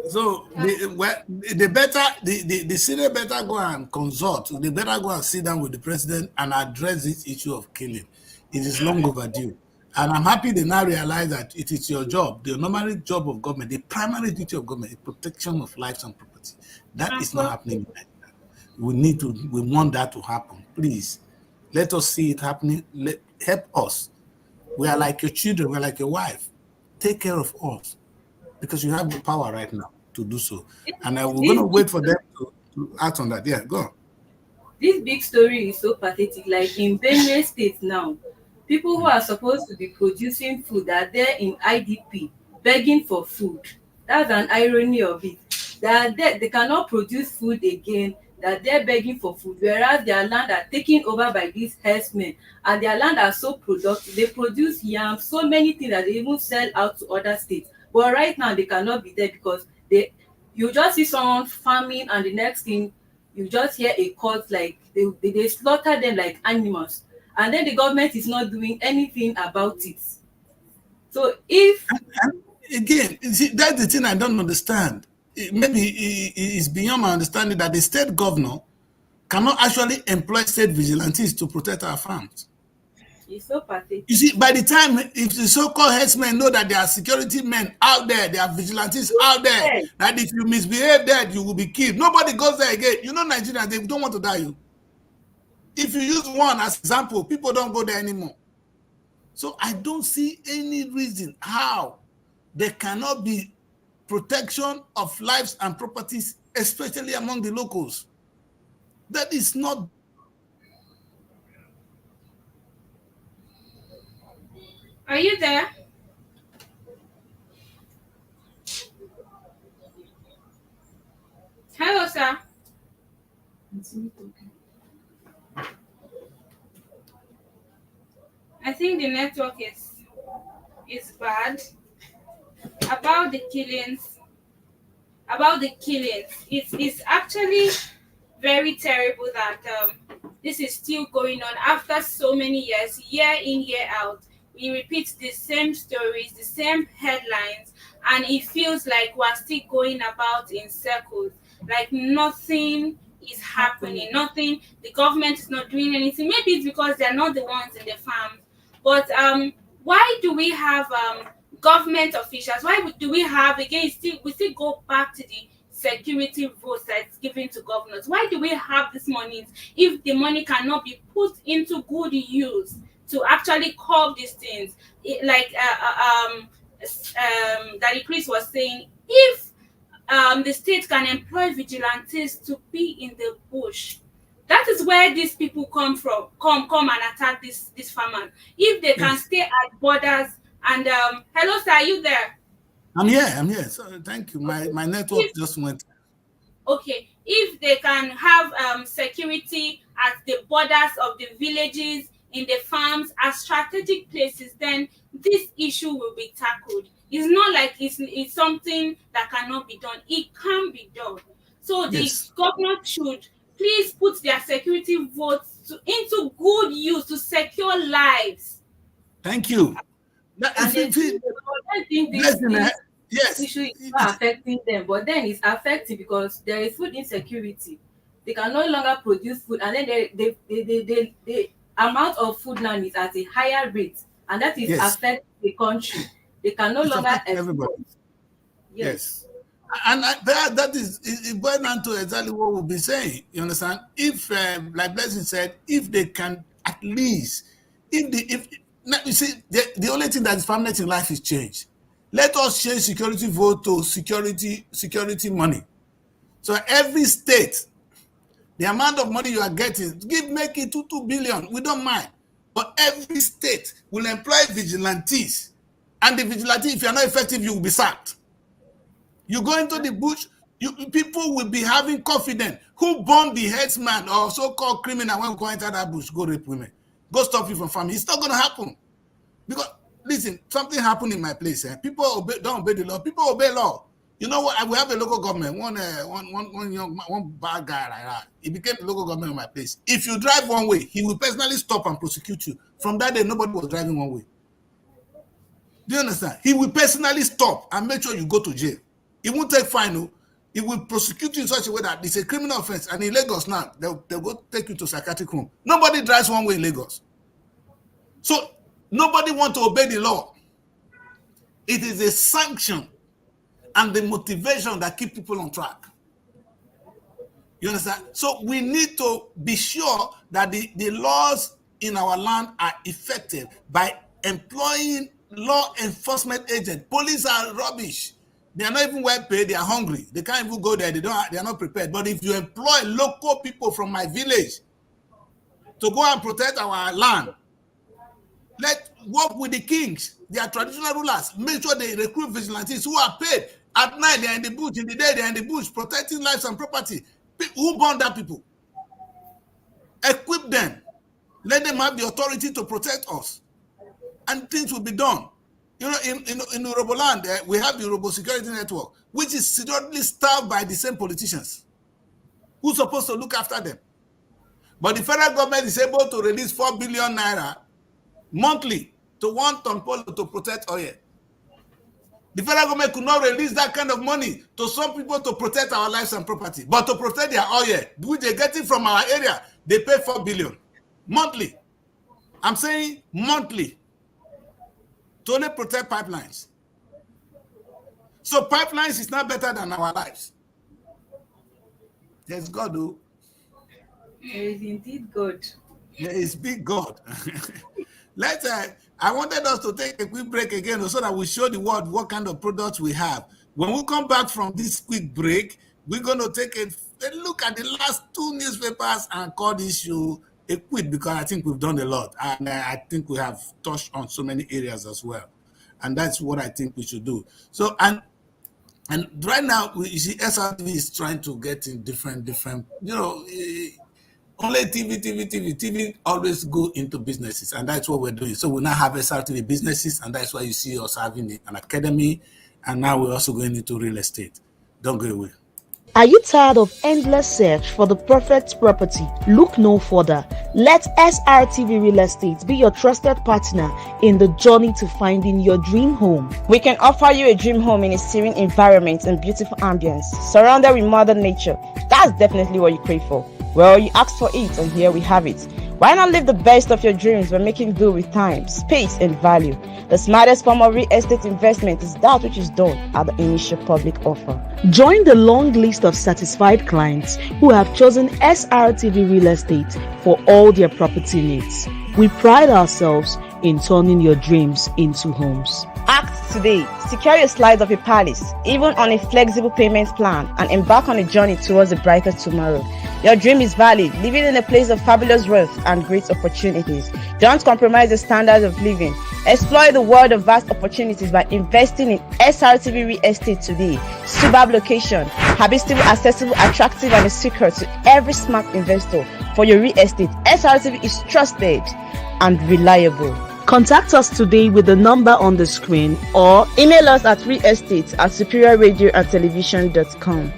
Speaker 1: So the senior better go and consult. They better go and sit down with the president and address this issue of killing. It is long overdue. And I'm happy they now realize that it is your job, the normal job of government, the primary duty of government is protection of lives and property. That is not happening. We want that to happen. Please, let us see it happening. Help us. We are like your children, we're like your wife. Take care of us, because you have the power right now to do so. And we're going to wait for them to act on that. Yeah, go on.
Speaker 4: This big story is so pathetic. Like in Benue State now, people who are supposed to be producing food are there in IDP begging for food. That's an irony of it. They cannot produce food again, that they're begging for food, whereas their land are taken over by these herdsmen, and their land are so productive. They produce yam, so many things that they even sell out to other states. But right now they cannot be there because you just see someone farming, and the next thing you just hear a cult, like they slaughter them like animals, and then the government is not doing anything about it. So if
Speaker 1: again, see, that's the thing I don't understand. Maybe it's beyond my understanding that the state governor cannot actually employ state vigilantes to protect our farms.
Speaker 4: It's so pathetic.
Speaker 1: You see, by the time if the so-called headsmen know that there are security men out there, there are vigilantes out there, that if you misbehave there, you will be killed. Nobody goes there again. You know, Nigerians, they don't want to die you. If you use one as example, people don't go there anymore. So I don't see any reason how there cannot be protection of lives and properties, especially among the locals. That is not.
Speaker 3: Are you there? Hello, sir. I think the network is bad. About the killings, it's actually very terrible that this is still going on after so many years, year in, year out. We repeat the same stories, the same headlines, and it feels like we're still going about in circles, like nothing is happening, nothing, the government is not doing anything. Maybe it's because they're not the ones in the farms, but why do we have government officials? Why do we have, again, we still go back to the security votes that's given to governors? Why do we have this money if the money cannot be put into good use to actually curb these things? Daddy Chris was saying, if the state can employ vigilantes to be in the bush, that is where these people come and attack this farmer. If they can stay at borders and hello sir, are you there?
Speaker 1: I'm here. So thank you. My network just went.
Speaker 3: Okay, if they can have security at the borders of the villages, in the farms, as strategic places, then this issue will be tackled. It's not like it's something that cannot be done. It can be done. So the government should please put their security votes into good use to secure lives.
Speaker 1: Thank you.
Speaker 4: I think this issue is not affecting them, but then it's affecting because there is food insecurity. They can no longer produce food, and then the amount of food now is at a higher rate, and that is affecting the country. They can no longer
Speaker 1: everybody. Yes. And that is it boils down to exactly what we'll be saying. You understand? If, like Blessing said, if they can at least, you see, the only thing that is permanent in life is change. Let us change security vote to security money. So every state, the amount of money you are getting, make it 2 billion. We don't mind. But every state will employ vigilantes. And the vigilante, if you are not effective, you will be sacked. You go into the bush, people will be having confidence. Who bombed the headsman or so-called criminal when we go enter that bush, go rape women, go stop you from farming? It's not going to happen. Because, listen, something happened in my place. People don't obey the law. People obey law. You know what? We have a local government. One bad guy like that. He became the local government in my place. If you drive one way, he will personally stop and prosecute you. From that day, nobody was driving one way. Do you understand? He will personally stop and make sure you go to jail. He won't take fine. No. He will prosecute you in such a way that it's a criminal offense. And in Lagos now, they'll go take you to psychiatric room. Nobody drives one way in Lagos. So nobody wants to obey the law. It is a sanction and the motivation that keep people on track. You understand? So we need to be sure that the laws in our land are effective by employing law enforcement agents. Police are rubbish. They are not even well paid. They are hungry. They can't even go there. They are not prepared. But if you employ local people from my village to go and protect our land, let's work with the kings, their traditional rulers. Make sure they recruit vigilantes who are paid. At night, they are in the bush. In the day, they are in the bush, protecting lives and property. Who born that people? Equip them. Let them have the authority to protect us. And things will be done. You know, in Uroboland, we have the Urobo Security Network, which is seriously staffed by the same politicians who's supposed to look after them. But the federal government is able to release 4 billion naira monthly to one Tompolo to protect oil. The federal government could not release that kind of money to some people to protect our lives and property, but to protect their oil, which they're getting from our area, they pay 4 billion monthly. I'm saying monthly to only protect pipelines. So pipelines is not better than our lives. There's God, though.
Speaker 4: There is indeed God.
Speaker 1: There is big God. Let's. I wanted us to take a quick break again so that we show the world what kind of products we have. When we come back from this quick break, we're going to take a look at the last 2 newspapers and call this show a quit, because I think we've done a lot. And I think we have touched on so many areas as well. And that's what I think we should do. So, and right now, you see, SRTV is trying to get in different, only TV always go into businesses, and that's what we're doing. So we now have SRTV businesses, and that's why you see us having an academy, and now we're also going into real estate. Don't go away.
Speaker 5: Are you tired of endless search for the perfect property? Look no further. Let SRTV Real Estate be your trusted partner in the journey to finding your dream home.
Speaker 8: We can offer you a dream home in a serene environment and beautiful ambience, surrounded with mother nature. That's definitely what you crave for. Well, you asked for it, and here we have it. Why not live the best of your dreams by making do with time, space, and value? The smartest form of real estate investment is that which is done at the initial public offer.
Speaker 5: Join the long list of satisfied clients who have chosen SRTV Real Estate for all their property needs. We pride ourselves in turning your dreams into homes.
Speaker 8: Act today. Secure your slice of a palace, even on a flexible payment plan, and embark on a journey towards a brighter tomorrow. Your dream is valid, living in a place of fabulous wealth and great opportunities. Don't compromise the standards of living. Explore the world of vast opportunities by investing in SRTV Real Estate today. Superb location, habitable, accessible, attractive, and a secret to every smart investor. For your real estate, SRTV is trusted and reliable.
Speaker 5: Contact us today with the number on the screen or
Speaker 8: email us at realestate@superiorradioandtelevision.com.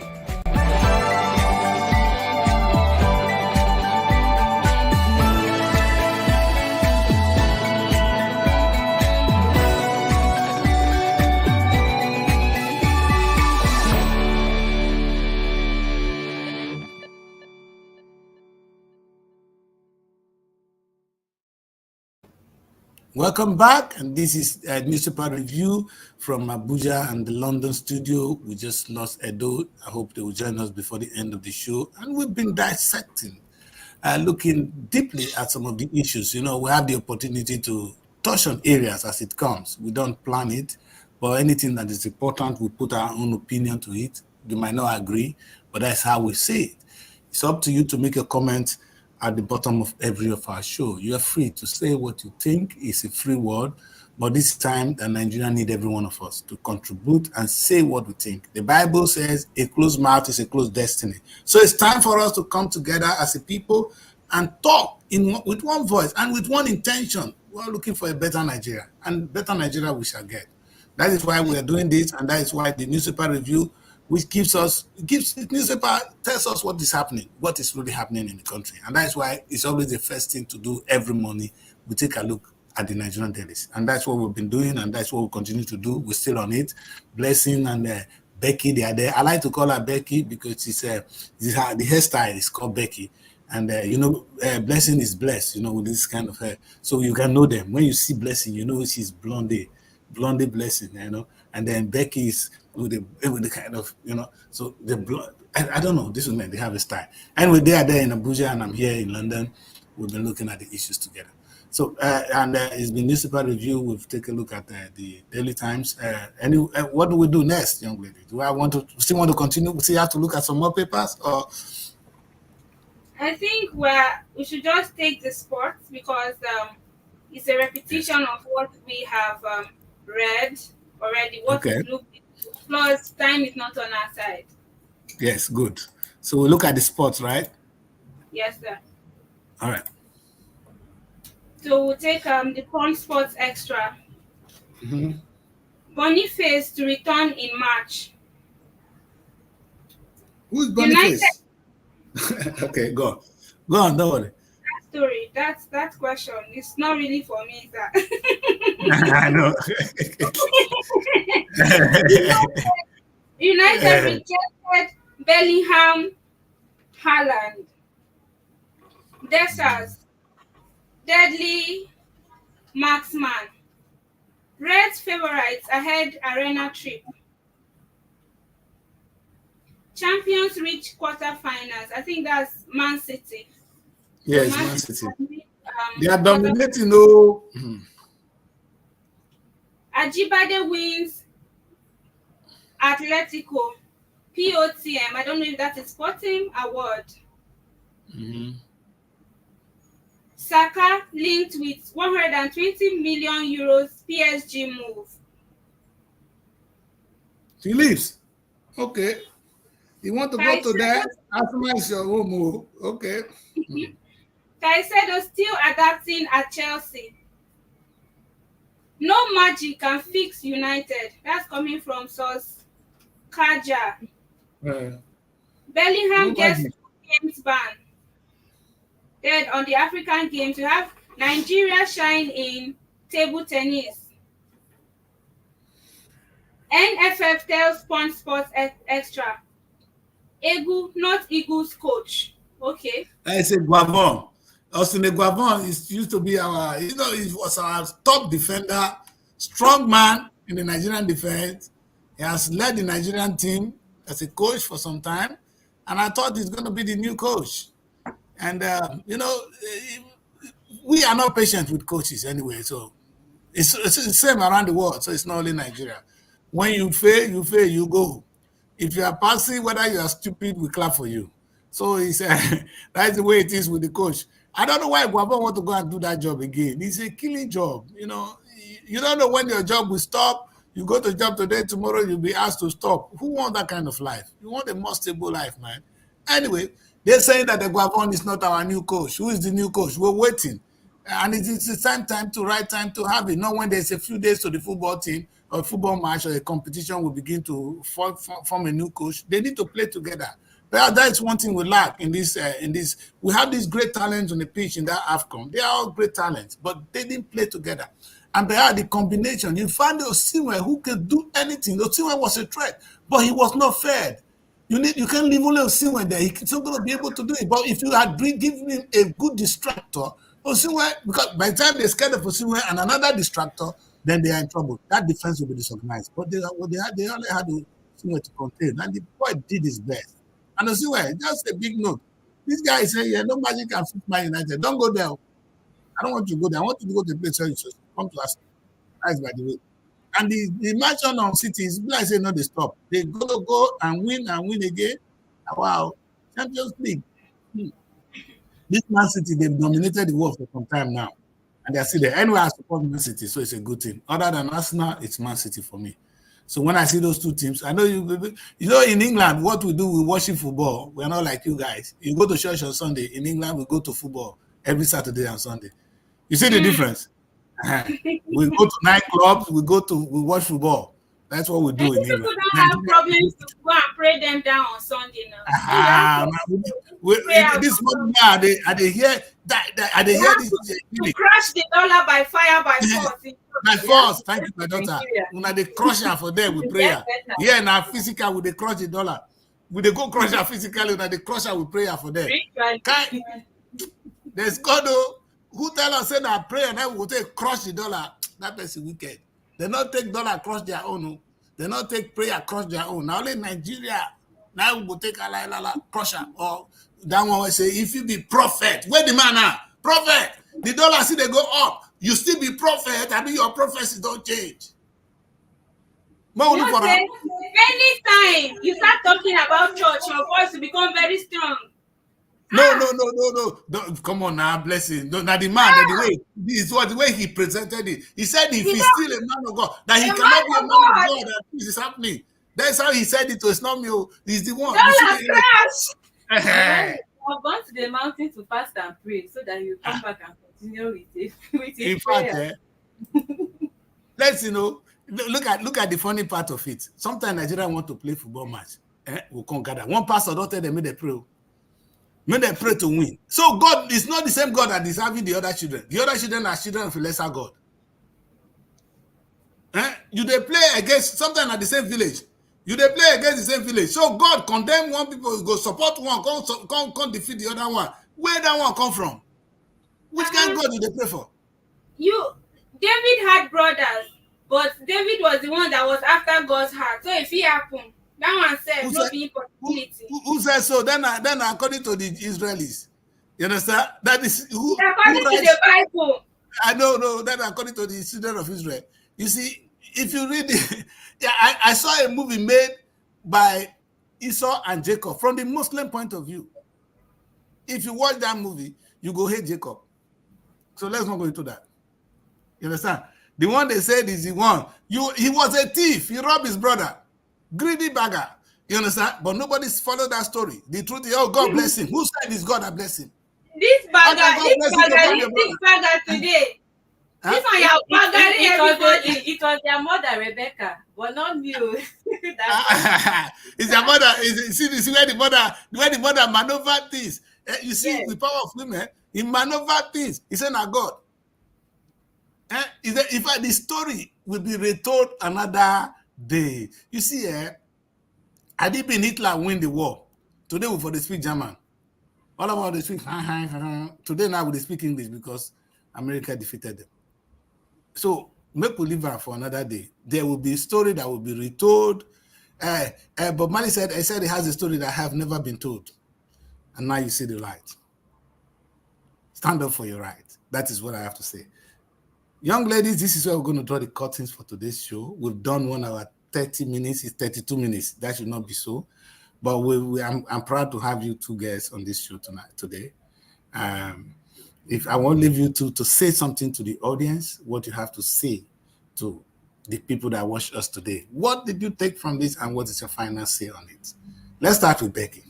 Speaker 1: Welcome back, and this is a newspaper review from Abuja and the London studio. We just lost Edo. I hope they will join us before the end of the show. And we've been dissecting, looking deeply at some of the issues. You know, we have the opportunity to touch on areas as it comes. We don't plan it, but anything that is important, we put our own opinion to it. You might not agree, but that's how we say it. It's up to you to make a comment at the bottom of every of our show. You are free to say what you think. It's a free word, but this time the Nigeria need every one of us to contribute and say what we think. The Bible says a closed mouth is a closed destiny. So it's time for us to come together as a people and talk with one voice and with one intention. We're looking for a better Nigeria, and better Nigeria we shall get. That is why we are doing this, and that is why the newspaper review, which the newspaper tells us what is happening, what is really happening in the country. And that's why it's always the first thing to do every morning. We take a look at the Nigerian dailies. And that's what we've been doing, and that's what we'll continue to do. We're still on it. Blessing and Becky, they are there. I like to call her Becky because the hairstyle is called Becky. And, Blessing is blessed, with this kind of hair. So you can know them. When you see Blessing, you know she's Blondie Blessing, And then Becky is with the kind of, so the blood, I don't know, this women, they have a style. Anyway, they are there in Abuja and I'm here in London. We've been looking at the issues together. So, it's been newspaper review. We've taken a look at the Daily Times. What do we do next, young lady? Do I still want to continue? We still have to look at some more papers, or?
Speaker 3: I think we should just take the sports because it's a repetition of what we have read already. What we looked at. Plus, time is not on our side.
Speaker 1: Yes, good. So we look at the sports, right?
Speaker 3: Yes, sir.
Speaker 1: All right.
Speaker 3: So we'll take the Punch Sports Extra.
Speaker 1: Mm-hmm.
Speaker 3: Boniface to return in March.
Speaker 1: Who's Boniface? Okay, go on, don't worry.
Speaker 3: That story, that question, it's not really for me, sir.
Speaker 1: I know.
Speaker 3: United rejected Bellingham, Haaland. Dessers. Deadly marksman. Reds favorites ahead arena trip. Champions reach quarterfinals. I think that's Man City.
Speaker 1: Yes,
Speaker 3: Man
Speaker 1: Man City.
Speaker 3: Um,
Speaker 1: They are dominating. No.
Speaker 3: Ajibade wins Atletico. POTM. I don't know if that is Sporting Award. Saka linked with 120 million euros PSG move.
Speaker 1: He leaves. Okay. You want to go to there? Arsenal is your home. Oh. Okay.
Speaker 3: Caicedo still adapting at Chelsea. No magic can fix United. That's coming from source Kaja. Bellingham
Speaker 1: no
Speaker 3: gets
Speaker 1: magic.
Speaker 3: 2 games ban. Then on the African games, we have Nigeria shine in table tennis. NFF tells Sport Sports Extra. Egu, not Eagles coach. Okay.
Speaker 1: I say Guavon. Austin Guavon used to be our, he was our top defender, strong man in the Nigerian defense. He has led the Nigerian team as a coach for some time, and I thought he's going to be the new coach. And, we are not patient with coaches anyway, so it's the same around the world, so it's not only Nigeria. When you fail, you go. If you are passing, whether you are stupid, we clap for you. So he said, that's the way it is with the coach. I don't know why Guavon want to go and do that job again. It's a killing job. You don't know when your job will stop. You go to job today, tomorrow you'll be asked to stop. Who wants that kind of life? You want a more stable life, man. Anyway, they're saying that the Guavon is not our new coach. Who is the new coach? We're waiting. And it's the right time to have it. Not when there's a few days to the football team or a football match or a competition will begin to form a new coach. They need to play together. But that is one thing we lack in this. We have these great talents on the pitch in that AFCON. They are all great talents, but they didn't play together. And they are the combination. You find Osimhen who can do anything. Osimhen was a threat, but he was not fed. You can't leave only Osimhen there. He's not going to be able to do it. But if you had given him a good distractor, Osimhen, because by the time they're scared of Osimhen and another distractor, then they are in trouble. That defense will be disorganized. But they only had Osimhen to contain, and the boy did his best. And Osimhen, just a big note. This guy is saying, no magic can fix Man United. Don't go there. I don't want you to go there. I want you to go to the place where you should come to us. That's by the way. And the match on City is like say no, they stop. They go and win again. Wow, Champions League. This Man City, they've dominated the world for some time now, and they're still there. Anyway, I support Man City, so it's a good team. Other than Arsenal, it's Man City for me. So when I see those two teams, I know in England, what we do, we worship football. We're not like you guys. You go to church on Sunday. In England, we go to football every Saturday and Sunday. You see the difference? We go to nightclubs, we watch football. That's what we do in England.
Speaker 3: People don't have problems to go and pray them down on Sunday now.
Speaker 1: This morning, are they here? Are they here?
Speaker 3: You crush the dollar by fire by force.
Speaker 1: By force, thank you, my daughter. When they crush her for them with prayer. Yeah, now physical, with they crush the dollar. Will they go crush her physically? When they crush her with prayer for them. There's God who tell us say that prayer then will take crush the dollar. That person wicked. They not take dollar crush their own. They not take prayer crush their own. Now only Nigeria now we will take a crush her. Or that one will say, if you be prophet, where the man are? Prophet, the dollar see they go up. You still be prophet, I mean your prophecy don't change.
Speaker 3: Anytime you start talking about church, your voice will become very strong.
Speaker 1: No. Come on now, blessing. Now the man, the way he presented it. He said if he's still a man of God, that he cannot be a man of God, that this is happening. That's how he said it. It's not me. He's the one.
Speaker 4: I've gone to the mountain to fast and pray so that you come back and continue with it.
Speaker 1: In fact, let's look at the funny part of it. Sometimes Nigeria want to play football match. We'll come gather. One pastor don't tell them make they pray. Make them pray to win. So God is not the same God that is having the other children. The other children are children of a lesser God. You they play against sometimes at the same village. You they play against the same village. So God condemn one people, go support one, come defeat the other one. Where that one come from? Which kind of God do they pray for?
Speaker 3: David had brothers, but David was the one that was after God's heart. So if it happened, that one said no be impossibility.
Speaker 1: Who says so? Then according to the Israelis, you understand? That is who
Speaker 3: according to the Bible.
Speaker 1: I know, no. Then according to the children of Israel, you see, if you read it, yeah, I saw a movie made by Esau and Jacob from the Muslim point of view. If you watch that movie, you go hate Jacob. So let's not go into that. You understand? The one they said is the one. He was a thief. He robbed his brother. Greedy beggar. You understand? But nobody's followed that story. The truth is, oh, God bless him. Who said it's God that bless him?
Speaker 3: This bagger today. Huh? This one, your bagger,
Speaker 4: it was their mother, Rebecca, but not you.
Speaker 1: It's your mother. See where the mother maneuver things. You see, yes. The power of women, he maneuver things. He said, "Now God." In fact, the story will be retold another day. You see, had it been Hitler win the war, today we for the speak German. All of us they speak. Today now we speak English because America defeated them. So make we leave her for another day. There will be a story that will be retold. But Mali said, he has a story that have never been told. And now you see the light. Stand up for your right. That is what I have to say. Young ladies, this is where we're going to draw the curtains for today's show. We've done 1 hour, 30 minutes. It's 32 minutes. That should not be so. But I'm proud to have you two guests on this show today. If I want to leave you to say something to the audience, what you have to say to the people that watch us today. What did you take from this and what is your final say on it? Let's start with Becky.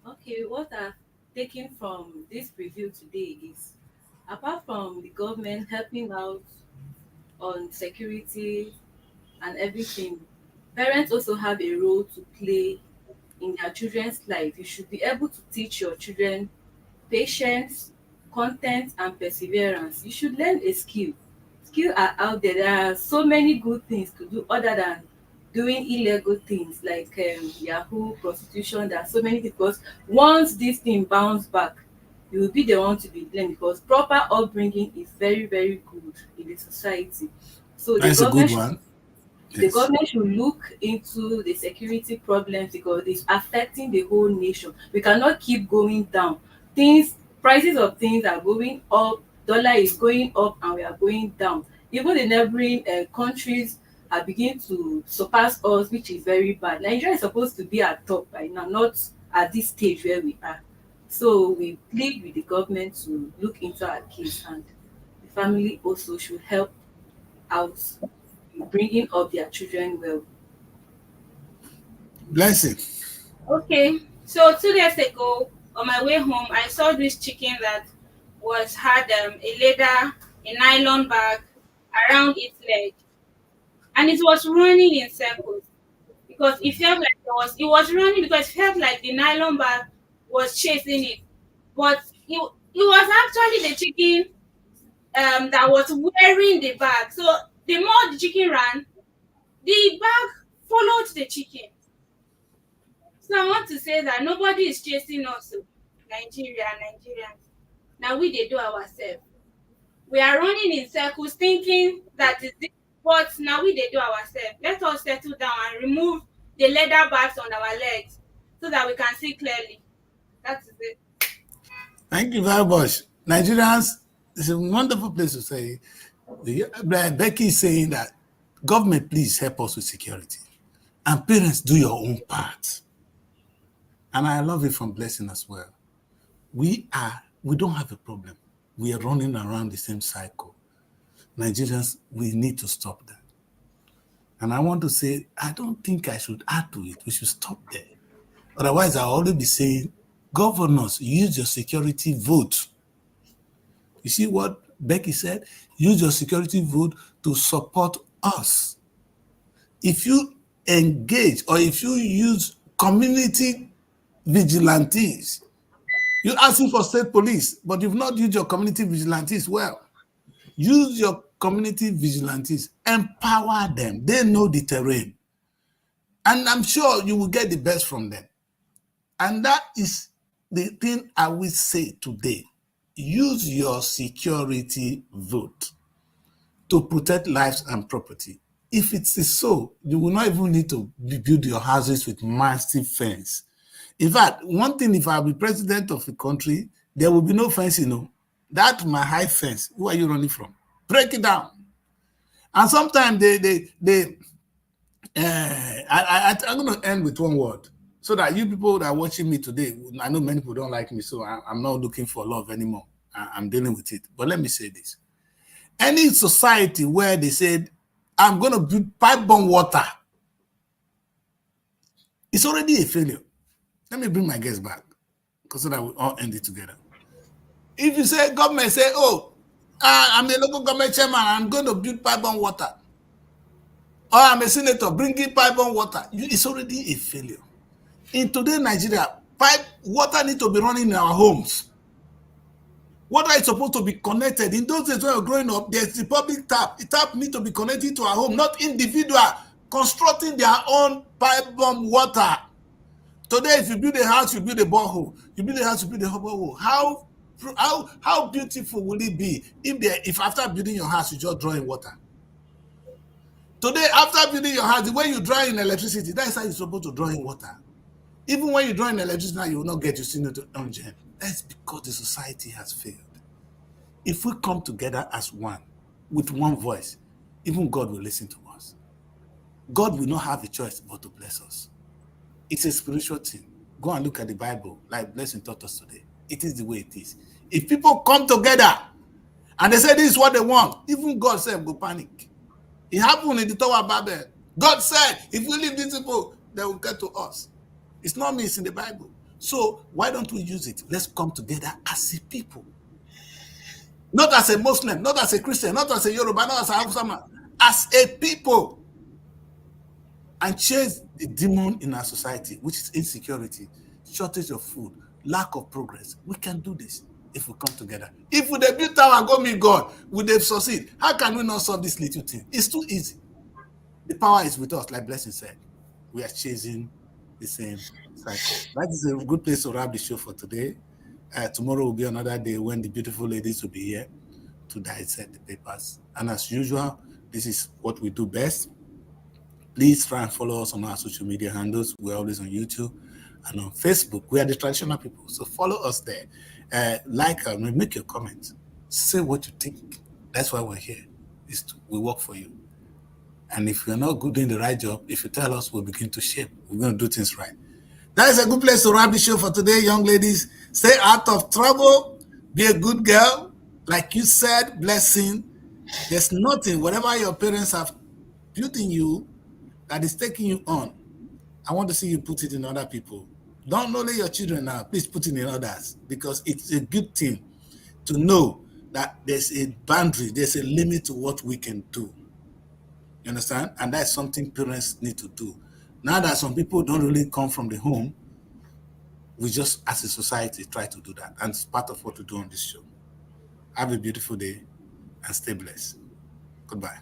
Speaker 4: Okay, what I've taken from this review today is, apart from the government helping out on security and everything, parents also have a role to play in their children's life. You should be able to teach your children patience, content, and perseverance. You should learn a skill. Skills are out there. There are so many good things to do other than doing illegal things like Yahoo, prostitution. There are so many things, because once this thing bounce back, you will be the one to be blamed, because proper upbringing is very, very good in the society. So
Speaker 1: that's a good one.
Speaker 4: The government should look into the security problems, because it's affecting the whole nation. We cannot keep going down. Prices of things are going up, dollar is going up, and we are going down. Even the neighboring countries are beginning to surpass us, which is very bad. Nigeria is supposed to be at top by now, not at this stage where we are. So we plead with the government to look into our case, and the family also should help out in bringing up their children well.
Speaker 1: Blessing.
Speaker 3: Okay, so 2 days ago, on my way home, I saw this chicken that had a nylon bag around its leg, and it was running in circles, because it felt like it was running because it felt like the nylon bag was chasing it. But it was actually the chicken that was wearing the bag. So the more the chicken ran, the bag followed the chicken. So I want to say that nobody is chasing us, Nigerians. Now they do ourselves. We are running in circles thinking that is this, but now they do ourselves. Let us settle down and remove the leather bags on our legs so that we can see clearly. That is it.
Speaker 1: Thank you very much. Nigerians, it's a wonderful place to say. Becky is saying that government, please help us with security. And parents, do your own part. And I love it from Blessing as well. We don't have a problem. We are running around the same cycle. Nigerians, we need to stop that. And I want to say, I don't think I should add to it. We should stop there. Otherwise, I'll always be saying, governors, use your security vote. You see what Becky said? Use your security vote to support us. If you engage or if you use community vigilantes, you're asking for state police, but you've not used your community vigilantes well. Use your community vigilantes, empower them. They know the terrain. And I'm sure you will get the best from them. And that is the thing I will say today. use your security vote to protect lives and property. If it is so, you will not even need to build your houses with massive fence. In fact, one thing, if I be president of a country, there will be no fence, That my high fence. Who are you running from? Break it down. And sometimes I'm going to end with one word so that you people that are watching me today, I know many people don't like me, so I'm not looking for love anymore. I'm dealing with it. But let me say this. Any society where they said, I'm going to build pipe-borne water, it's already a failure. Let me bring my guests back because so that we all end it together. If you say, government say, I'm the local government chairman, I'm going to build pipe-borne water, or I'm a senator bringing pipe-borne water, it's already a failure. In today's Nigeria, water needs to be running in our homes. Water is supposed to be connected. In those days when we were growing up, there's the public tap. The tap needs to be connected to our home, not individual constructing their own pipe-borne water. Today, if you build a house, you build a borehole. You build a house, you build a borehole. How beautiful will it be if after building your house, you just draw in water? Today, after building your house, the way you draw in electricity, that's how you're supposed to draw in water. Even when you draw in electricity now, you will not get your signal to engine. That's because the society has failed. If we come together as one, with one voice, even God will listen to us. God will not have a choice but to bless us. It's a spiritual thing. Go and look at the Bible, like Blessing taught us today. It is the way it is. If people come together and they say this is what they want, even God said go panic. It happened in the Tower of Babel. God said, if we leave these people, they will get to us. It's not me, it's in the Bible. So why don't we use it? Let's come together as a people. Not as a Muslim, not as a Christian, not as a Yoruba, not as a Hausa man. As a people. And chase the demon in our society, which is insecurity, shortage of food, lack of progress. We can do this if we come together. If we build tower and go meet God, will they succeed? How can we not solve this little thing? It's too easy. The power is with us, like Blessing said. We are chasing the same cycle. That is a good place to wrap the show for today. Tomorrow will be another day when the beautiful ladies will be here to dissect the papers. And as usual, this is what we do best. Please try and follow us on our social media handles. We're always on YouTube and on Facebook. We are the traditional people, so follow us there. Like and make your comments. Say what you think. That's why we're here. We work for you. And if you're not good doing the right job, if you tell us, we'll begin to shape. We're going to do things right. That is a good place to wrap the show for today, young ladies. Stay out of trouble. Be a good girl. Like you said, Blessing, there's nothing, whatever your parents have built in you, that is taking you on. I want to see you put it in other people. Don't only your children now, please put it in others, because it's a good thing to know that there's a boundary, there's a limit to what we can do. You understand? And that's something parents need to do. Now that some people don't really come from the home, we just, as a society, try to do that. And it's part of what we do on this show. Have a beautiful day and stay blessed. Goodbye.